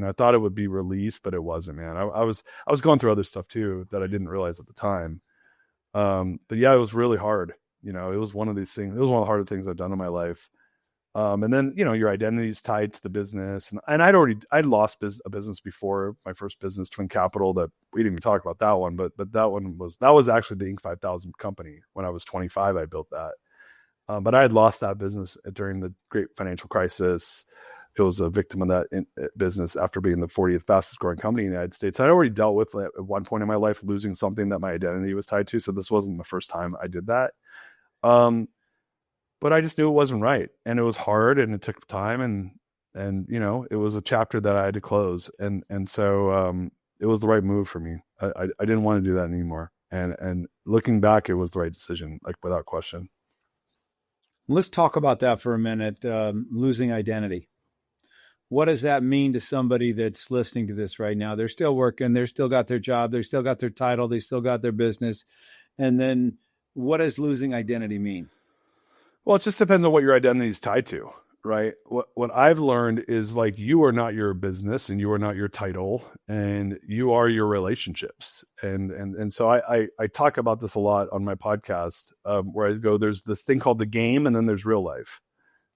I thought it would be released, but it wasn't, man. I was going through other stuff too that I didn't realize at the time. But yeah, it was really hard. It was one of these things. It was one of the hardest things I've done in my life. And then, your identity is tied to the business. And I'd lost a business before, my first business, Twin Capital, that we didn't even talk about that one, but that was actually the Inc. 5000 company. When I was 25, I built that. But I had lost that business during the great financial crisis. It was a victim of that business after being the 40th fastest growing company in the United States. I'd already dealt with at one point in my life losing something that my identity was tied to. So this wasn't the first time I did that. But I just knew it wasn't right, and it was hard, and it took time, and it was a chapter that I had to close, and so it was the right move for me. I didn't want to do that anymore, and looking back, it was the right decision, like without question. Let's talk about that for a minute. Losing identity. What does that mean to somebody that's listening to this right now? They're still working. They're still got their job. They still got their title. They still got their business. And then what does losing identity mean? Well, it just depends on what your identity is tied to, right? What I've learned is like you are not your business and you are not your title and you are your relationships. And so I talk about this a lot on my podcast, where I go, there's this thing called the game and then there's real life.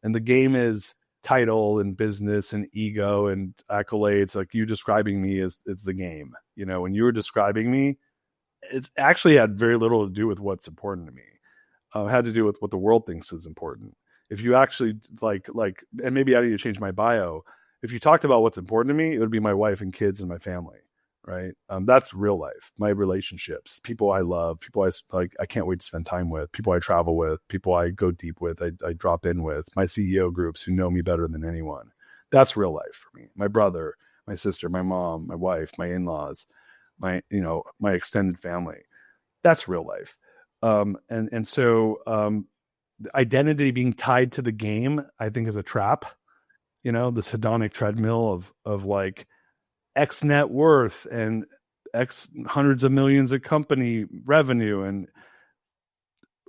And the game is title and business and ego and accolades. Like you describing me is the game. You know, when you were describing me, it's actually had very little to do with what's important to me. Had to do with what the world thinks is important. If you actually like, and maybe I need to change my bio. If you talked about what's important to me, it would be my wife and kids and my family, right? That's real life, my relationships, people I love, people I like, I can't wait to spend time with, people I travel with, people I go deep with, I drop in with, my CEO groups who know me better than anyone. That's real life for me. My brother, my sister, my mom, my wife, my in-laws, my extended family. That's real life. So identity being tied to the game, I think, is a trap. You know, this hedonic treadmill of like X net worth and X hundreds of millions of company revenue and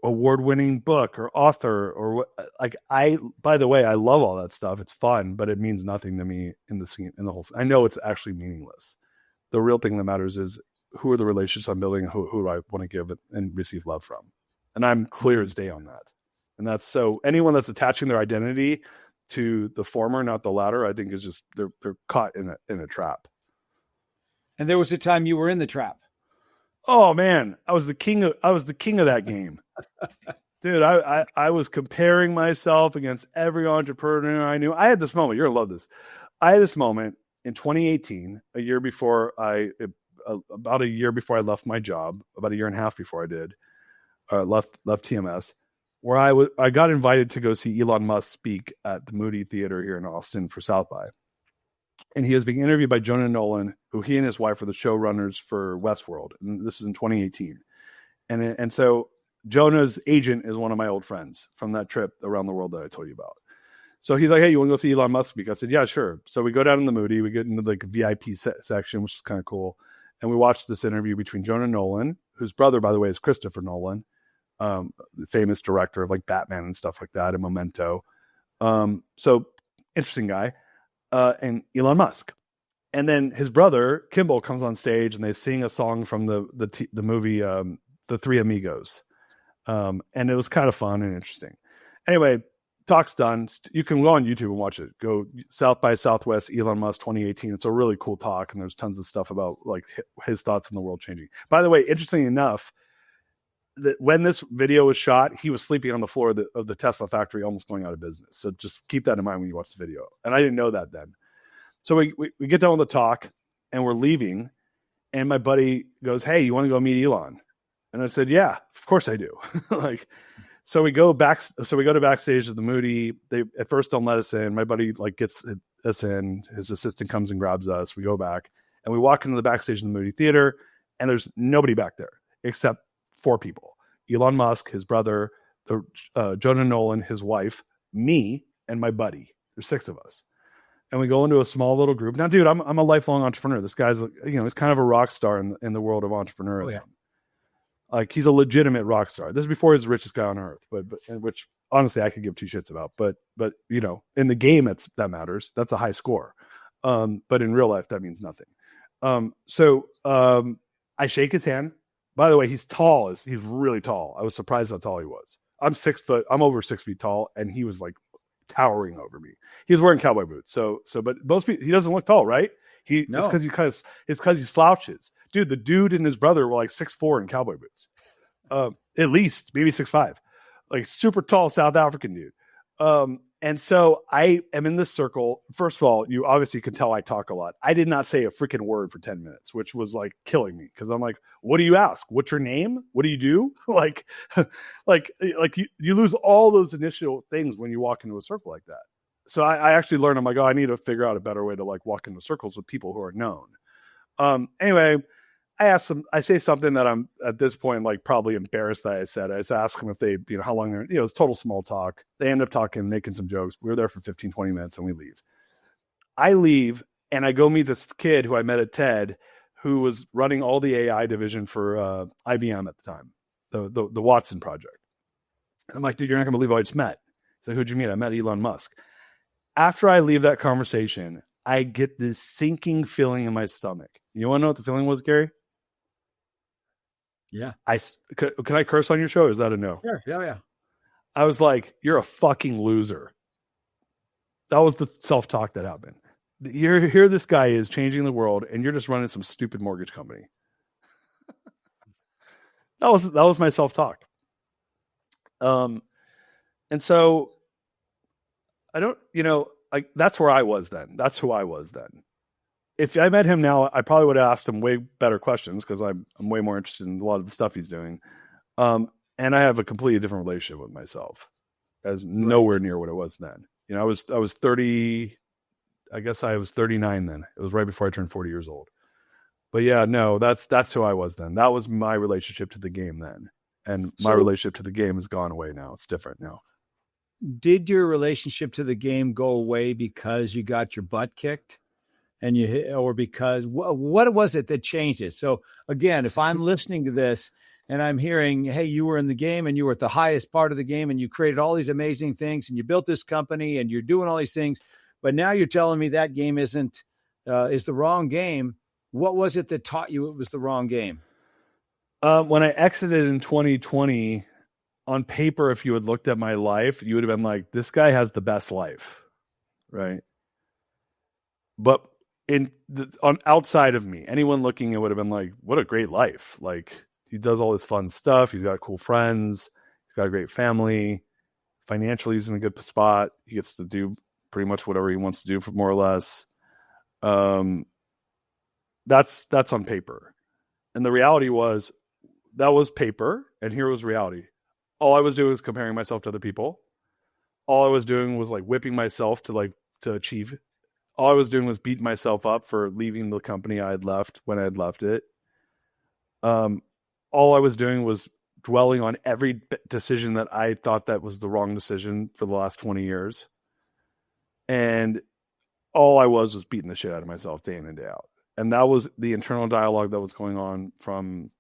award-winning book or author or what. Like by the way, I love all that stuff. It's fun, but it means nothing to me in the whole. I know it's actually meaningless. The real thing that matters is who are the relationships I'm building and who do I want to give and receive love from. And I'm clear as day on that. And that's so anyone that's attaching their identity to the former, not the latter, I think is just, they're caught in a trap. And there was a time you were in the trap. Oh man, I was the king of that game. Dude, I was comparing myself against every entrepreneur I knew. I had this moment. You're going to love this. I had this moment in 2018, about a year before I left my job, about a year and a half before I did, left TMS, where I got invited to go see Elon Musk speak at the Moody Theater here in Austin for South by. And he was being interviewed by Jonah Nolan, who he and his wife are the showrunners for Westworld. And this is in 2018. And so Jonah's agent is one of my old friends from that trip around the world that I told you about. So he's like, hey, you want to go see Elon Musk speak? I said, yeah, sure. So we go down in the Moody, we get into like a VIP section, which is kind of cool. And we watched this interview between Jonah Nolan, whose brother, by the way, is Christopher Nolan, famous director of like Batman and stuff like that, and Memento. So interesting guy, and Elon Musk. And then his brother, Kimball, comes on stage and they sing a song from the movie, The Three Amigos. And it was kind of fun and interesting. Anyway, talk's done. You can go on YouTube and watch it. Go South by Southwest, Elon Musk 2018. It's a really cool talk, and there's tons of stuff about like his thoughts on the world changing. By the way, interestingly enough, that when this video was shot, he was sleeping on the floor of the Tesla factory, almost going out of business. So just keep that in mind when you watch the video. And I didn't know that then. So we get done with the talk, and we're leaving, and my buddy goes, "Hey, you want to go meet Elon?" And I said, "Yeah, of course I do." Like. So we go back. So we go to backstage at the Moody. They at first don't let us in. My buddy like gets us in. His assistant comes and grabs us. We go back and we walk into the backstage of the Moody Theater, and there's nobody back there except 4 people: Elon Musk, his brother, Jonah Nolan, his wife, me, and my buddy. There's 6 of us, and we go into a small little group. Now, dude, I'm a lifelong entrepreneur. This guy's he's kind of a rock star in the world of entrepreneurism. Oh, yeah. Like he's a legitimate rock star. This is before he's the richest guy on earth, but which honestly I could give 2 shits about. But in the game that matters. That's a high score. But in real life that means nothing. So I shake his hand. By the way, he's tall. He's really tall. I was surprised how tall he was. I'm 6 foot. I'm over 6 feet tall, and he was like towering over me. He was wearing cowboy boots. But most people, he doesn't look tall, right? It's because he slouches. Dude, the dude and his brother were like 6'4" in cowboy boots. At least, maybe 6'5". Like super tall South African dude. And so I am in this circle. First of all, you obviously can tell I talk a lot. I did not say a freaking word for 10 minutes, which was like killing me. Cause I'm like, what do you ask? What's your name? What do you do? like you lose all those initial things when you walk into a circle like that. So I actually learned, I'm like, oh, I need to figure out a better way to like walk into circles with people who are known. Anyway, I say something that I'm at this point, like probably embarrassed that I said. I just ask them if they, how long they're, it's total small talk. They end up talking, making some jokes. We were there for 15, 20 minutes and we leave. I leave and I go meet this kid who I met at TED, who was running all the AI division for IBM at the time, the Watson project. And I'm like, dude, you're not going to believe who I just met. So who'd you meet? I met Elon Musk. After I leave that conversation, I get this sinking feeling in my stomach. You want to know what the feeling was, Gary? Yeah. Can I curse on your show? Or is that a no? Sure. Yeah. I was like, you're a fucking loser. That was the self-talk that happened. Here this guy is changing the world and you're just running some stupid mortgage company. that was my self-talk. And so I don't, that's where I was then. That's who I was then. If I met him now, I probably would have asked him way better questions because I'm way more interested in a lot of the stuff he's doing. And I have a completely different relationship with myself, as nowhere near what it was then. I was 30. I guess I was 39 then. It was right before I turned 40 years old. But yeah, no, that's who I was then. That was my relationship to the game then. And my relationship to the game has gone away now. It's different now. Did your relationship to the game go away because you got your butt kicked? Or because what was it that changed it? So again, if I'm listening to this and I'm hearing, hey, you were in the game and you were at the highest part of the game and you created all these amazing things and you built this company and you're doing all these things, but now you're telling me that game is the wrong game. What was it that taught you it was the wrong game? When I exited in 2020, on paper, if you had looked at my life, you would have been like, this guy has the best life, right? But on outside of me, anyone looking, it would have been like, what a great life. Like, he does all this fun stuff. He's got cool friends. He's got a great family. Financially, he's in a good spot. He gets to do pretty much whatever he wants to do for more or less. That's on paper. And the reality was that was paper and here was reality. All I was doing was comparing myself to other people. All I was doing was like whipping myself to achieve. All I was doing was beating myself up for leaving the company I had left when I had left it. All I was doing was dwelling on every decision that I thought that was the wrong decision for the last 20 years. And all I was beating the shit out of myself day in and day out. And that was the internal dialogue that was going on from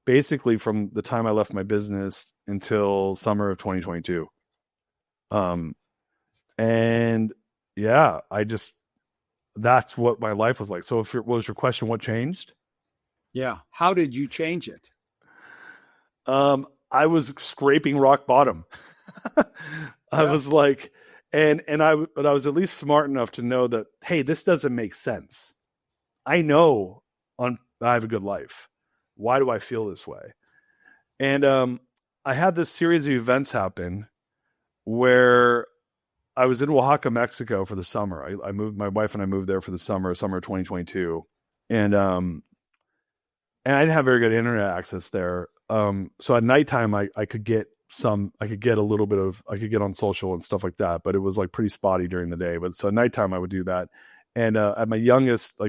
the time I left my business until summer of 2022. And yeah, that's what my life was like. So what was your question? What changed? Yeah. How did you change it? I was scraping rock bottom. I was like, but I was at least smart enough to know that, hey, this doesn't make sense. I know I have a good life. Why do I feel this way? And I had this series of events happen where I was in Oaxaca, Mexico for the summer. I moved, my wife and I moved there for the summer of 2022. And I didn't have very good internet access there. So at nighttime I could get on social and stuff like that, but it was like pretty spotty during the day. But so at nighttime I would do that. And at my youngest,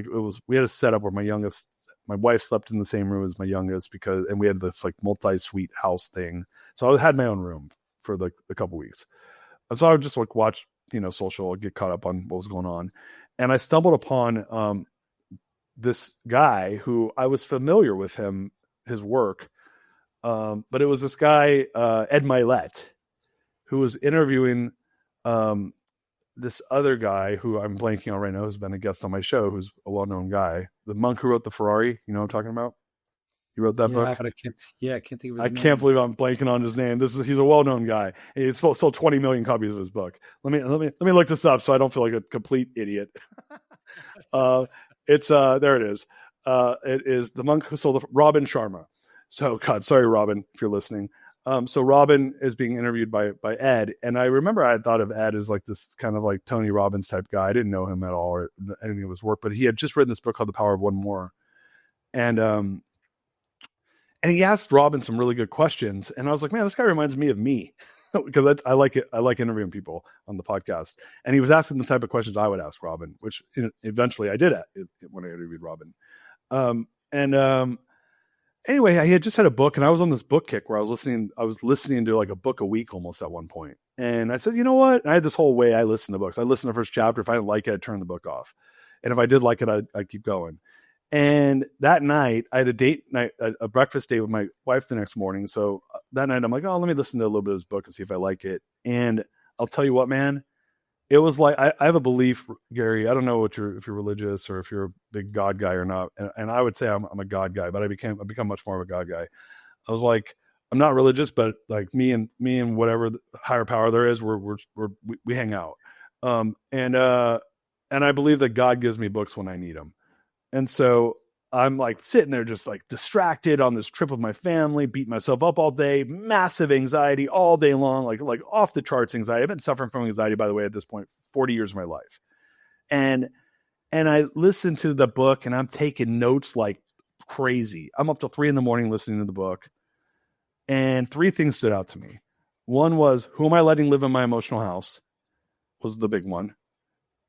we had a setup where my wife slept in the same room as my youngest and we had this like multi-suite house thing. So I had my own room for like a couple weeks. And so I would just like watch, social, get caught up on what was going on. And I stumbled upon this guy who I was familiar with his work. But it was this guy, Ed Milet, who was interviewing this other guy who I'm blanking on right now, who's been a guest on my show, who's a well-known guy, the monk who wrote the Ferrari. You know what I'm talking about? He wrote that book. I can't think of his name. I can't believe I'm blanking on his name. He's a well-known guy. He's sold 20 million copies of his book. Let me look this up so I don't feel like a complete idiot. It's there it is. It is the monk who sold Robin Sharma. So God, sorry, Robin, if you're listening. So Robin is being interviewed by Ed. And I remember I had thought of Ed as like this kind of like Tony Robbins type guy. I didn't know him at all or anything of his work, but he had just written this book called The Power of One More. And he asked Robin some really good questions. And I was like, man, this guy reminds me of me because I like it. I like interviewing people on the podcast. And he was asking the type of questions I would ask Robin, which eventually I did when I interviewed Robin. And anyway, I had just had a book, and I was on this book kick where I was listening to like a book a week almost at one point. And I said, you know what? And I had this whole way I listened to books. I listened to the first chapter. If I didn't like it, I'd turn the book off. And if I did like it, I'd keep going. And that night, I had a date night, a breakfast date with my wife the next morning. So that night, I'm like, oh, let me listen to a little bit of this book and see if I like it. And I'll tell you what, man, it was like I have a belief, Gary. I don't know if you're religious or if you're a big God guy or not. And I would say I'm a God guy, but I've become much more of a God guy. I was like, I'm not religious, but like me and whatever higher power there is, we hang out. And I believe that God gives me books when I need them. And so I'm like sitting there just like distracted on this trip with my family, beating myself up all day, massive anxiety all day long, like off the charts anxiety. I've been suffering from anxiety, by the way, at this point, 40 years of my life. And I listened to the book and I'm taking notes like crazy. I'm up till 3 a.m. listening to the book. And 3 things stood out to me. One was, who am I letting live in my emotional house? Was the big one.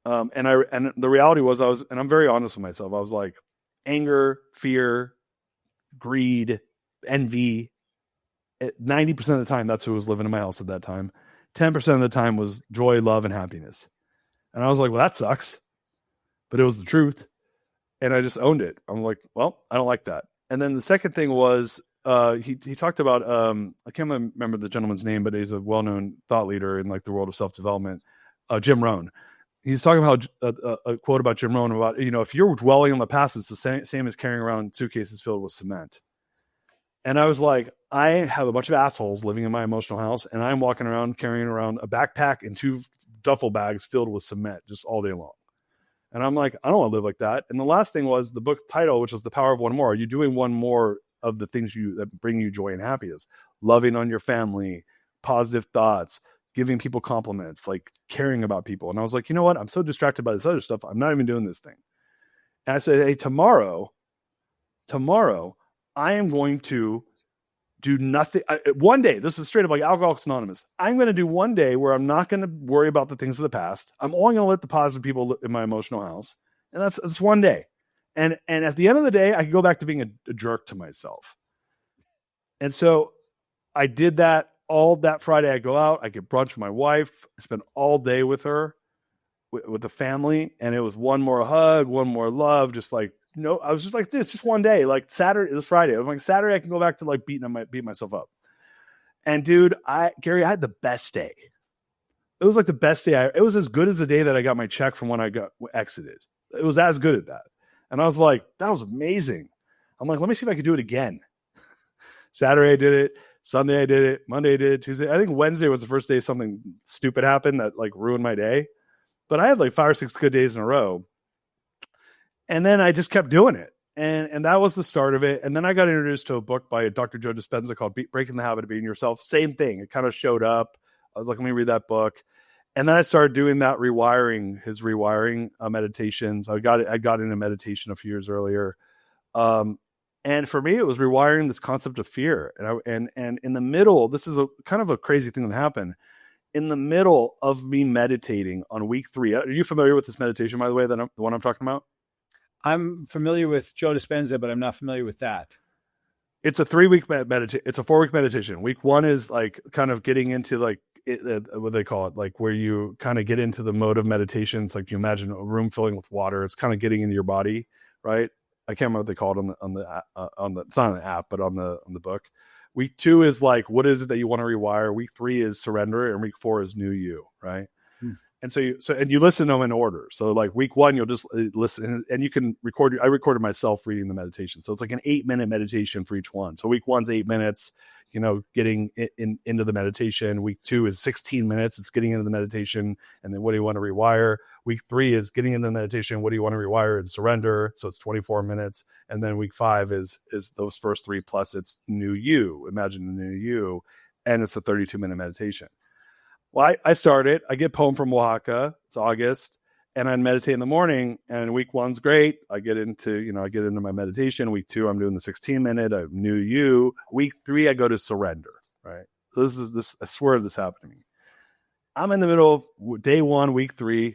And the reality was and I'm very honest with myself. I was like, anger, fear, greed, envy. 90% of the time, that's who was living in my house at that time. 10% of the time was joy, love, and happiness. And I was like, well, that sucks. But it was the truth. And I just owned it. I'm like, well, I don't like that. And then the second thing was, he talked about, I can't remember the gentleman's name, but he's a well-known thought leader in like the world of self-development, Jim Rohn. He's talking about a quote about Jim Rohn about, if you're dwelling on the past, it's the same as carrying around suitcases filled with cement. And I was like, I have a bunch of assholes living in my emotional house, and I'm walking around carrying around a backpack and 2 duffel bags filled with cement just all day long. And I'm like, I don't want to live like that. And the last thing was the book title, which was The Power of One More. Are you doing one more of the things that bring you joy and happiness? Loving on your family, positive thoughts, giving people compliments, like caring about people. And I was like, you know what? I'm so distracted by this other stuff. I'm not even doing this thing. And I said, hey, tomorrow, I am going to do nothing. One day, this is straight up like Alcoholics Anonymous. I'm going to do one day where I'm not going to worry about the things of the past. I'm only going to let the positive people in my emotional house. And that's one day. And at the end of the day, I can go back to being a jerk to myself. And so I did that. All that Friday, I go out, I get brunch with my wife, I spend all day with her, with the family. And it was one more hug, one more love. Just like, I was just like, dude, it's just one day. Like Saturday, it was Friday. I'm like, Saturday, I can go back to like beat myself up. And dude, Gary, I had the best day. It was like the best day. It was as good as the day that I got my check from when I got exited. It was as good at that. And I was like, that was amazing. I'm like, let me see if I could do it again. Saturday, I did it. Sunday I did it. Monday I did it. Tuesday. I think Wednesday was the first day something stupid happened that like ruined my day. But I had like 5 or 6 good days in a row. And then I just kept doing it. And that was the start of it. And then I got introduced to a book by Dr. Joe Dispenza called Breaking the Habit of Being Yourself. Same thing. It kind of showed up. I was like, let me read that book. And then I started doing that his rewiring meditations. I got into meditation a few years earlier. And for me, it was rewiring this concept of fear. And in the middle, this is a kind of a crazy thing that happened. In the middle of me meditating on week 3, are you familiar with this meditation, by the way, the one I'm talking about? I'm familiar with Joe Dispenza, but I'm not familiar with that. It's a 3-week meditation. It's a 4-week meditation. Week 1 is like kind of getting into like what they call it, like where you kind of get into the mode of meditation. It's like you imagine a room filling with water. It's kind of getting into your body, right? I can't remember what they call it on the it's not on the app, but on the book. Week 2 is like, what is it that you want to rewire? Week 3 is surrender, and week 4 is new you, right? And so you listen to them in order. So like week 1, you'll just listen, and you can record. I recorded myself reading the meditation. So it's like an 8-minute meditation for each one. So week 1's 8 minutes, getting into the meditation. Week 2 is 16 minutes. It's getting into the meditation. And then what do you want to rewire? Week 3 is getting into the meditation. What do you want to rewire and surrender? So it's 24 minutes. And then week 5 is those first 3 plus it's new you. Imagine the new you. And it's a 32-minute meditation. Well, I started. I get home from Oaxaca. It's August, and I meditate in the morning. And week 1's great. I get into my meditation. Week 2, I'm doing the 16-minute. I new you. Week 3, I go to surrender. Right. So this. I swear this happened to me. I'm in the middle of day 1, week 3.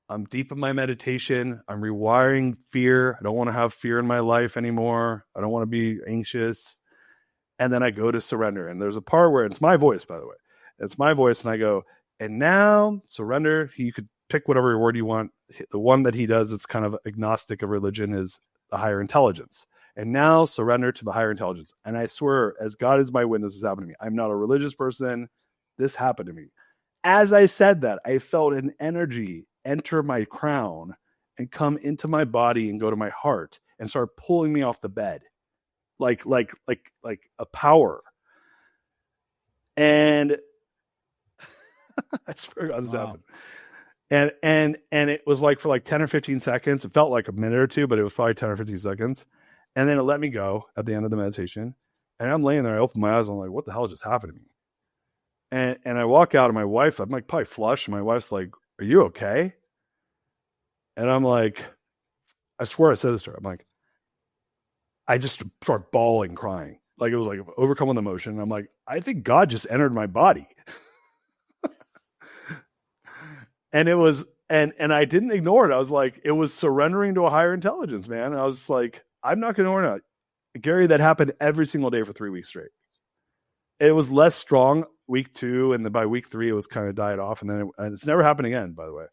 I'm deep in my meditation. I'm rewiring fear. I don't want to have fear in my life anymore. I don't want to be anxious. And then I go to surrender. And there's a part where it's my voice, by the way. It's my voice. And I go, and now surrender. You could pick whatever word you want. The one that he does, it's kind of agnostic of religion, is the higher intelligence. And now surrender to the higher intelligence. And I swear, as God is my witness, this happened to me. I'm not a religious person. This happened to me. As I said that, I felt an energy enter my crown and come into my body and go to my heart and start pulling me off the bed. Like a power. And I swear to God, this happened. And it was like for like 10 or 15 seconds. It felt like a minute or two, but it was probably 10 or 15 seconds. And then it let me go at the end of the meditation. And I'm laying there, I open my eyes, and I'm like, what the hell just happened to me? And I walk out, and my wife, I'm like probably flushed. And my wife's like, are you okay? And I'm like, I swear I said this to her. I'm like, I just start bawling, crying. Like it was like overcome with emotion. And I'm like, I think God just entered my body. And it was, and I didn't ignore it. I was like, it was surrendering to a higher intelligence, man. And I was like, I'm not going to ignore it. Gary, that happened every single day for 3 weeks straight. It was less strong week 2. And then by week 3, it was kind of died off. And then it's never happened again, by the way.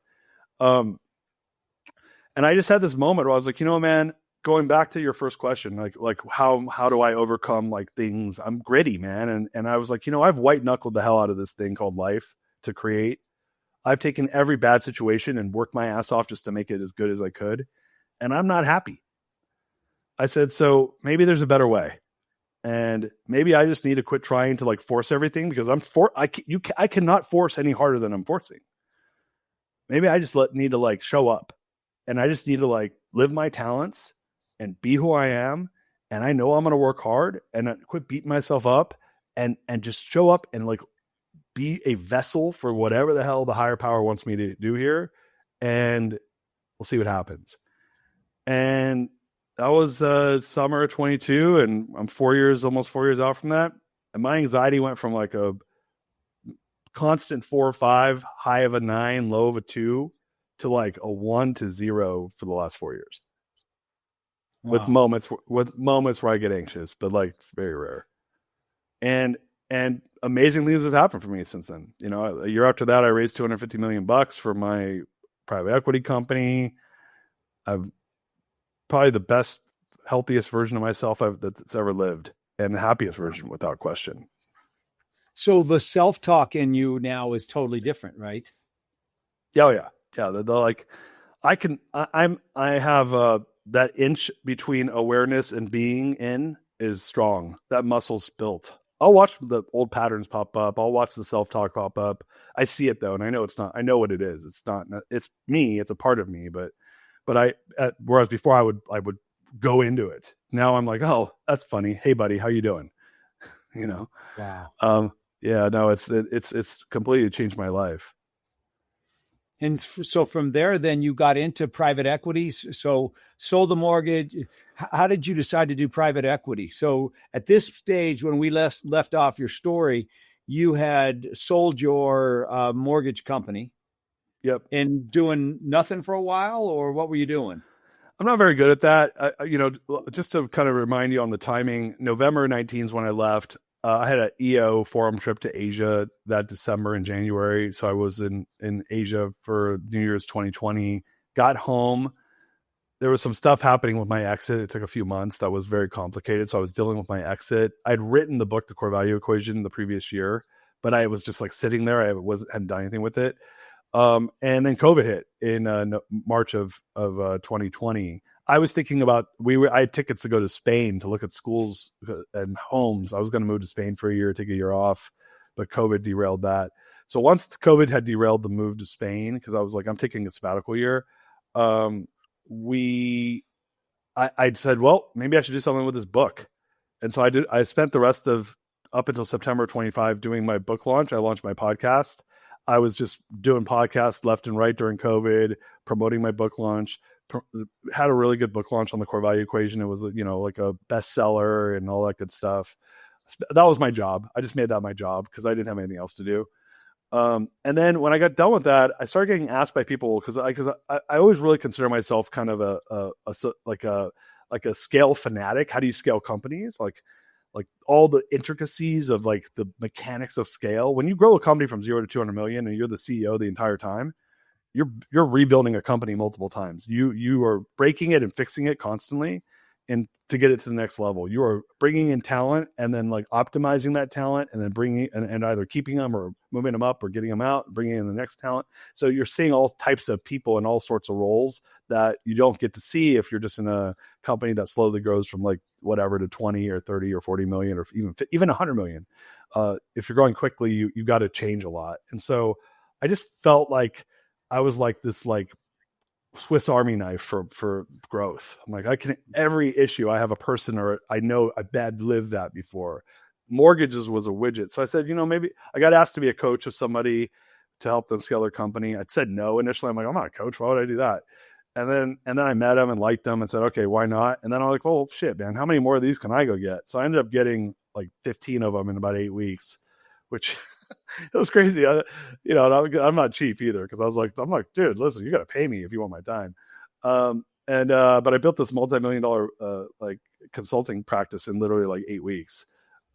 And I just had this moment where I was like, man, going back to your first question, like how do I overcome like things? I'm gritty, man. And I was like, I've white knuckled the hell out of this thing called life to create. I've taken every bad situation and worked my ass off just to make it as good as I could. And I'm not happy. I said, so maybe there's a better way. And maybe I just need to quit trying to like force everything, because I cannot force any harder than I'm forcing. Maybe I just need to like show up, and I just need to like live my talents and be who I am. And I know I'm going to work hard and quit beating myself up and just show up and like be a vessel for whatever the hell the higher power wants me to do here. And we'll see what happens. And that was summer of 22. And I'm almost 4 years out from that. And my anxiety went from like a constant 4 or 5, high of a 9, low of a 2, to like a 1 to 0 for the last 4 years. Wow. with moments where I get anxious, but like very rare. And amazing things have happened for me since then. A year after that, I raised $250 million for my private equity company. I'm probably the best, healthiest version of myself that's ever lived, and the happiest version without question. So the self-talk in you now is totally different, right? Oh yeah. Like I have that inch between awareness and being in is strong. That muscle's built. I'll watch the old patterns pop up. I'll watch the self-talk pop up. I see it though. And I know it's not, I know what it is. It's not, it's me. It's a part of me, but whereas before I would go into it. Now I'm like, oh, that's funny. Hey buddy, how you doing? Wow. Yeah, no, it's completely changed my life. And so from there, then you got into private equity. So sold the mortgage. How did you decide to do private equity? So at this stage, when we left off your story, you had sold your mortgage company. Yep. And doing nothing for a while, or what were you doing? I'm not very good at that. Just to kind of remind you on the timing, November 19th is when I left. I had an EO forum trip to Asia that December and January. So I was in Asia for New Year's 2020, got home. There was some stuff happening with my exit. It took a few months. That was very complicated. So I was dealing with my exit. I'd written the book, The Core Value Equation, the previous year, but I was just like sitting there. I hadn't done anything with it. And then COVID hit in March of 2020. I was thinking about, I had tickets to go to Spain to look at schools and homes. I was going to move to Spain for a year, take a year off, but COVID derailed that. So once COVID had derailed the move to Spain, because I was like, I'm taking a sabbatical year. I said, well, maybe I should do something with this book. And so I spent the rest of up until September 25 doing my book launch. I launched my podcast. I was just doing podcasts left and right during COVID, promoting my book launch. Had a really good book launch on the Core Value Equation. It was, like a bestseller and all that good stuff. That was my job. I just made that my job because I didn't have anything else to do. And then when I got done with that, I started getting asked by people because I always really consider myself kind of like a scale fanatic. How do you scale companies? Like all the intricacies of like the mechanics of scale. When you grow a company from 0 to 200 million and you're the CEO the entire time, you're rebuilding a company multiple times. You are breaking it and fixing it constantly, and to get it to the next level, you are bringing in talent and then like optimizing that talent and then bringing and either keeping them or moving them up or getting them out, bringing in the next talent. So you're seeing all types of people in all sorts of roles that you don't get to see if you're just in a company that slowly grows from like whatever to 20 or 30 or 40 million or even 100 million. If you're growing quickly, you got to change a lot. And so I just felt like I was like this like Swiss Army knife for growth. I'm like, I can, every issue I have a person or I know I've bad lived that before. Mortgages was a widget. So I said, maybe I got asked to be a coach of somebody to help them scale their company. I said no initially. I'm like, I'm not a coach. Why would I do that? And then I met him and liked them and said, okay, why not? And then I'm like, well, shit, man, how many more of these can I go get? So I ended up getting like 15 of them in about 8 weeks, which it was crazy. I'm not cheap either because I'm like, dude, listen, you got to pay me if you want my time. But I built this multi-million-dollar like consulting practice in literally like 8 weeks.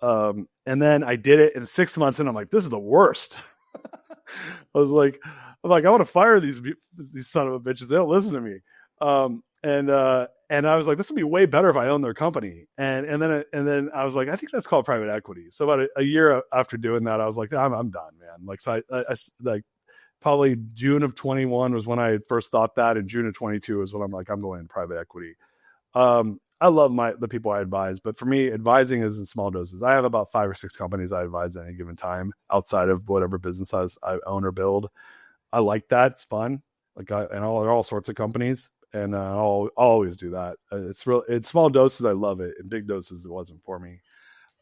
And then I did it in 6 months, and I'm like, this is the worst. I want to fire these son of a bitches. They don't listen to me. And I was like, this would be way better if I owned their company. And then I was like, I think that's called private equity. So about a year after doing that, I was like, I'm done, man. Like, so I like probably June of 21 was when I first thought that, and June of 22 was when I'm like, I'm going in private equity. I love the people I advise, but for me, advising is in small doses. I have about 5 or 6 companies I advise at any given time outside of whatever business I own or build. I like that. It's fun. They're all sorts of companies. And I'll always do that. In small doses, I love it. In big doses, it wasn't for me.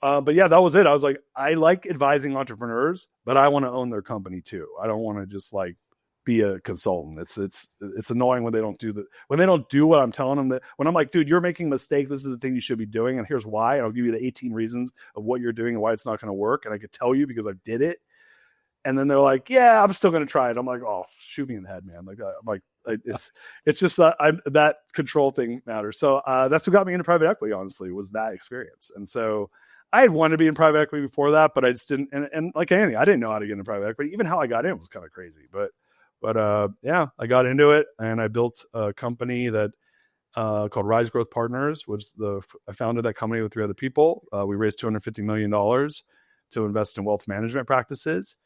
But yeah, that was it. I was like, I like advising entrepreneurs, but I want to own their company too. I don't want to just like be a consultant. It's annoying when they don't do what I'm telling them. That when I'm like, dude, you're making a mistake. This is the thing you should be doing, and here's why. And I'll give you the 18 reasons of what you're doing and why it's not going to work. And I could tell you because I did it. And then they're like, yeah, I'm still going to try it. I'm like, oh, shoot me in the head, man. It's just that control thing matters. So that's what got me into private equity, honestly, was that experience. And so I had wanted to be in private equity before that, but I just didn't. And like anything, I didn't know how to get into private equity. Even how I got in was kind of crazy. But yeah, I got into it, and I built a company that called Rise Growth Partners, which I founded that company with 3 other people. We raised $250 million to invest in wealth management practices.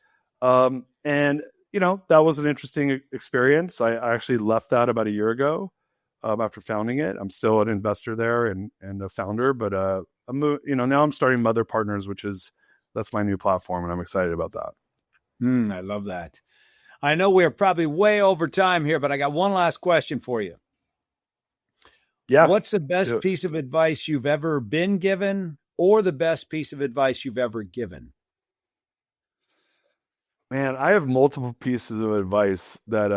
And that was an interesting experience. I actually left that about a year ago after founding it. I'm still an investor there and a founder, but now I'm starting Mother Partners, that's my new platform, and I'm excited about that. I love that. I know we're probably way over time here, but I got one last question for you. Yeah. What's the best piece of advice you've ever been given, or the best piece of advice you've ever given? Man, I have multiple pieces of advice that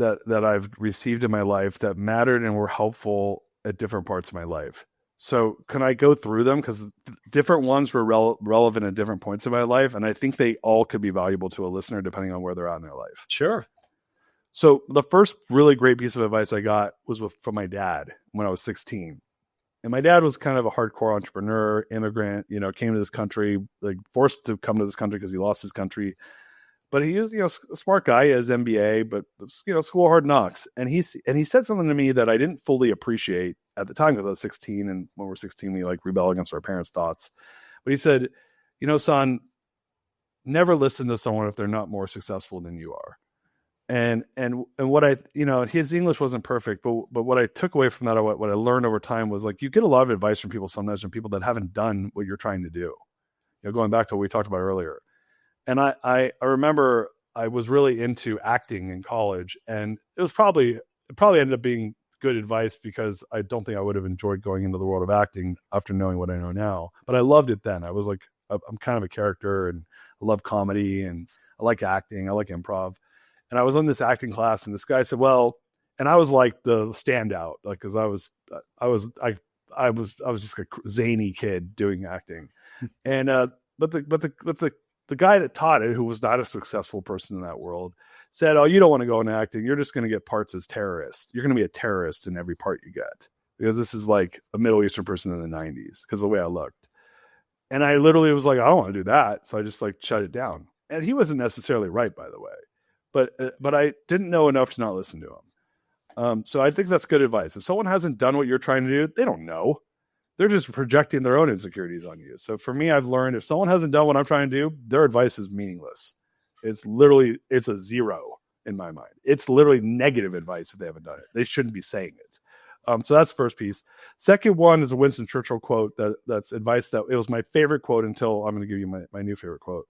I've received in my life that mattered and were helpful at different parts of my life. So can I go through them? Because different ones were relevant at different points of my life, and I think they all could be valuable to a listener depending on where they're at in their life. Sure. So the first really great piece of advice I got was from my dad when I was 16. And my dad was kind of a hardcore entrepreneur, immigrant, came to this country, like forced to come to this country because he lost his country. But he is, a smart guy. He has MBA, but school of hard knocks. And he said something to me that I didn't fully appreciate at the time because I was 16. And when we're 16, we like rebel against our parents' thoughts. But he said, son, never listen to someone if they're not more successful than you are. And what his English wasn't perfect, but what I took away from that, what I learned over time was like, you get a lot of advice from people sometimes, from people that haven't done what you're trying to do, going back to what we talked about earlier. And I remember I was really into acting in college, and it probably ended up being good advice because I don't think I would have enjoyed going into the world of acting after knowing what I know now, but I loved it then. I was like, I'm kind of a character, and I love comedy, and I like acting. I like improv. And I was in this acting class, and this guy said, well, and I was like the standout, like, cause I was just a zany kid doing acting. And, but the the guy that taught it, who was not a successful person in that world, said, "Oh, you don't want to go into acting. You're just going to get parts as terrorist. You're going to be a terrorist in every part you get, because this is like a Middle Eastern person in the 90s, because of the way I looked." And I literally was like, "I don't want to do that." So I just like shut it down. And he wasn't necessarily right, by the way, but I didn't know enough to not listen to him. So I think that's good advice. If someone hasn't done what you're trying to do, they don't know. They're just projecting their own insecurities on you. So for me, I've learned if someone hasn't done what I'm trying to do, their advice is meaningless. It's a zero in my mind. It's literally negative advice if they haven't done it. They shouldn't be saying it. So that's the first piece. Second one is a Winston Churchill quote that's advice that it was my favorite quote until I'm going to give you my new favorite quote.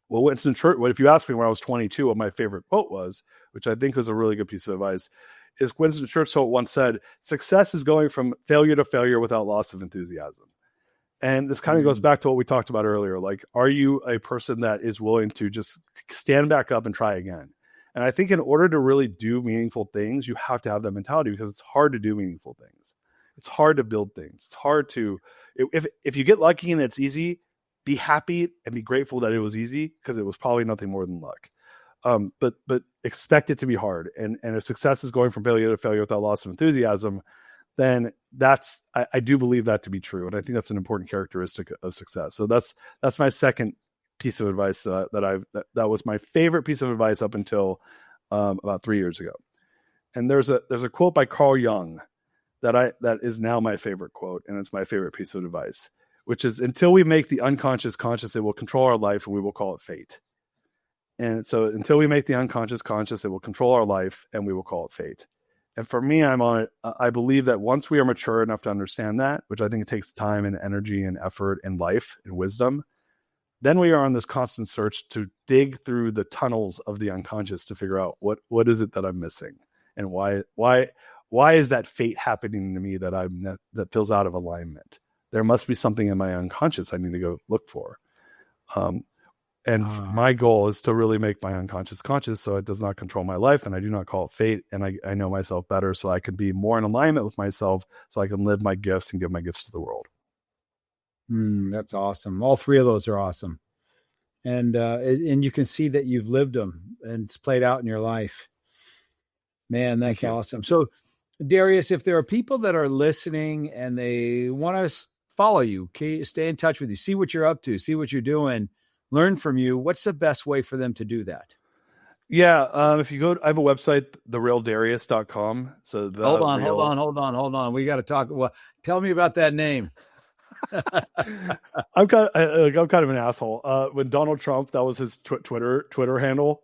Well, Winston Churchill, if you asked me when I was 22 what my favorite quote was, which I think was a really good piece of advice, is Winston Churchill once said, "Success is going from failure to failure without loss of enthusiasm." And this kind of goes back to what we talked about earlier. Like, are you a person that is willing to just stand back up and try again? And I think in order to really do meaningful things, you have to have that mentality, because it's hard to do meaningful things. It's hard to build things. It's hard to, if you get lucky and it's easy, be happy and be grateful that it was easy, because it was probably nothing more than luck. But expect it to be hard. And if success is going from failure to failure without loss of enthusiasm, then I do believe that to be true. And I think that's an important characteristic of success. So that's my second piece of advice that was my favorite piece of advice up until about 3 years ago. And there's a quote by Carl Jung that is now my favorite quote, and it's my favorite piece of advice, which is, "Until we make the unconscious conscious, it will control our life, and we will call it fate." And so until we make the unconscious conscious, it will control our life, and we will call it fate. And for me, I believe that once we are mature enough to understand that, which I think it takes time and energy and effort and life and wisdom, then we are on this constant search to dig through the tunnels of the unconscious to figure out what is it that I'm missing, and why is that fate happening to me that feels out of alignment? There must be something in my unconscious I need to go look for. My goal is to really make my unconscious conscious, so it does not control my life, and I do not call it fate. And I know myself better, so I can be more in alignment with myself, so I can live my gifts and give my gifts to the world. That's awesome. All three of those are awesome. And you can see that you've lived them and it's played out in your life. Man, that's awesome. So Darius, if there are people that are listening and they want to follow you, stay in touch with you, see what you're up to, see what you're doing, learn from you, what's the best way for them to do that? Yeah. If you go, I have a website, therealdarius.com. So hold on. We got to talk. Well, tell me about that name. I'm kind of an asshole. When Donald Trump, that was his Twitter handle.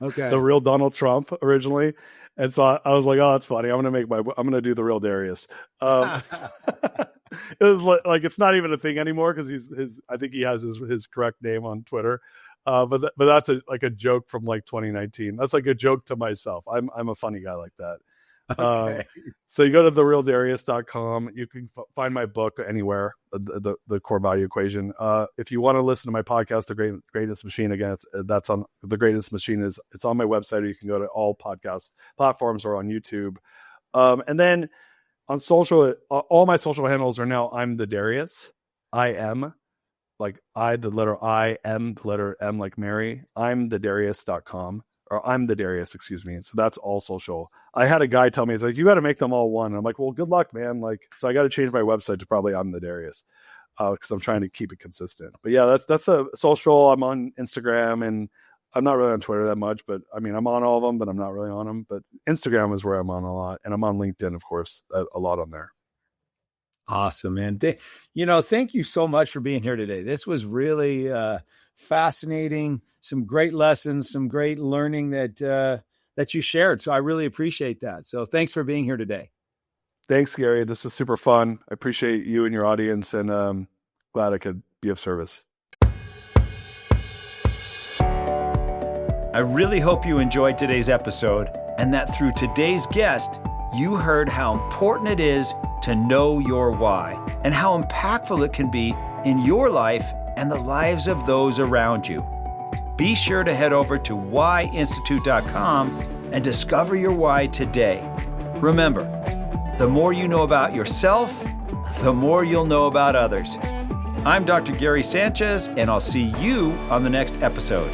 Okay. The real Donald Trump originally. And so I was like, oh, that's funny. I'm going to do the real Darius. It was like, it's not even a thing anymore, because I think he has his correct name on Twitter. But that's a joke from like 2019. That's like a joke to myself. I'm a funny guy like that. Okay. So you go to therealdarius.com. You can find my book anywhere, the core value equation. If you want to listen to my podcast, The Greatest Machine, again, that's on The Greatest Machine. It's on my website, or you can go to all podcast platforms or on YouTube. And then on social, all my social handles are now I'm the Darius. I am, like the letter I, am the letter M, like Mary. I'm the Darius.com. Or I'm the Darius, excuse me. So that's all social. I had a guy tell me, it's like, you got to make them all one. And I'm like, well, good luck, man. Like, so I got to change my website to probably I'm the Darius, because I'm trying to keep it consistent. But yeah, that's a social. I'm on Instagram, and I'm not really on Twitter that much, but I mean, I'm on all of them, but I'm not really on them. But Instagram is where I'm on a lot, and I'm on LinkedIn, of course, a lot on there. Awesome, man. Thank you so much for being here today. This was really fascinating. Some great lessons, some great learning that you shared. So I really appreciate that. So thanks for being here today. Thanks, Gary. This was super fun. I appreciate you and your audience, and glad I could be of service. I really hope you enjoyed today's episode, and that through today's guest, you heard how important it is to know your why and how impactful it can be in your life and the lives of those around you. Be sure to head over to WHY.institute.com and discover your why today. Remember, the more you know about yourself, the more you'll know about others. I'm Dr. Gary Sanchez, and I'll see you on the next episode.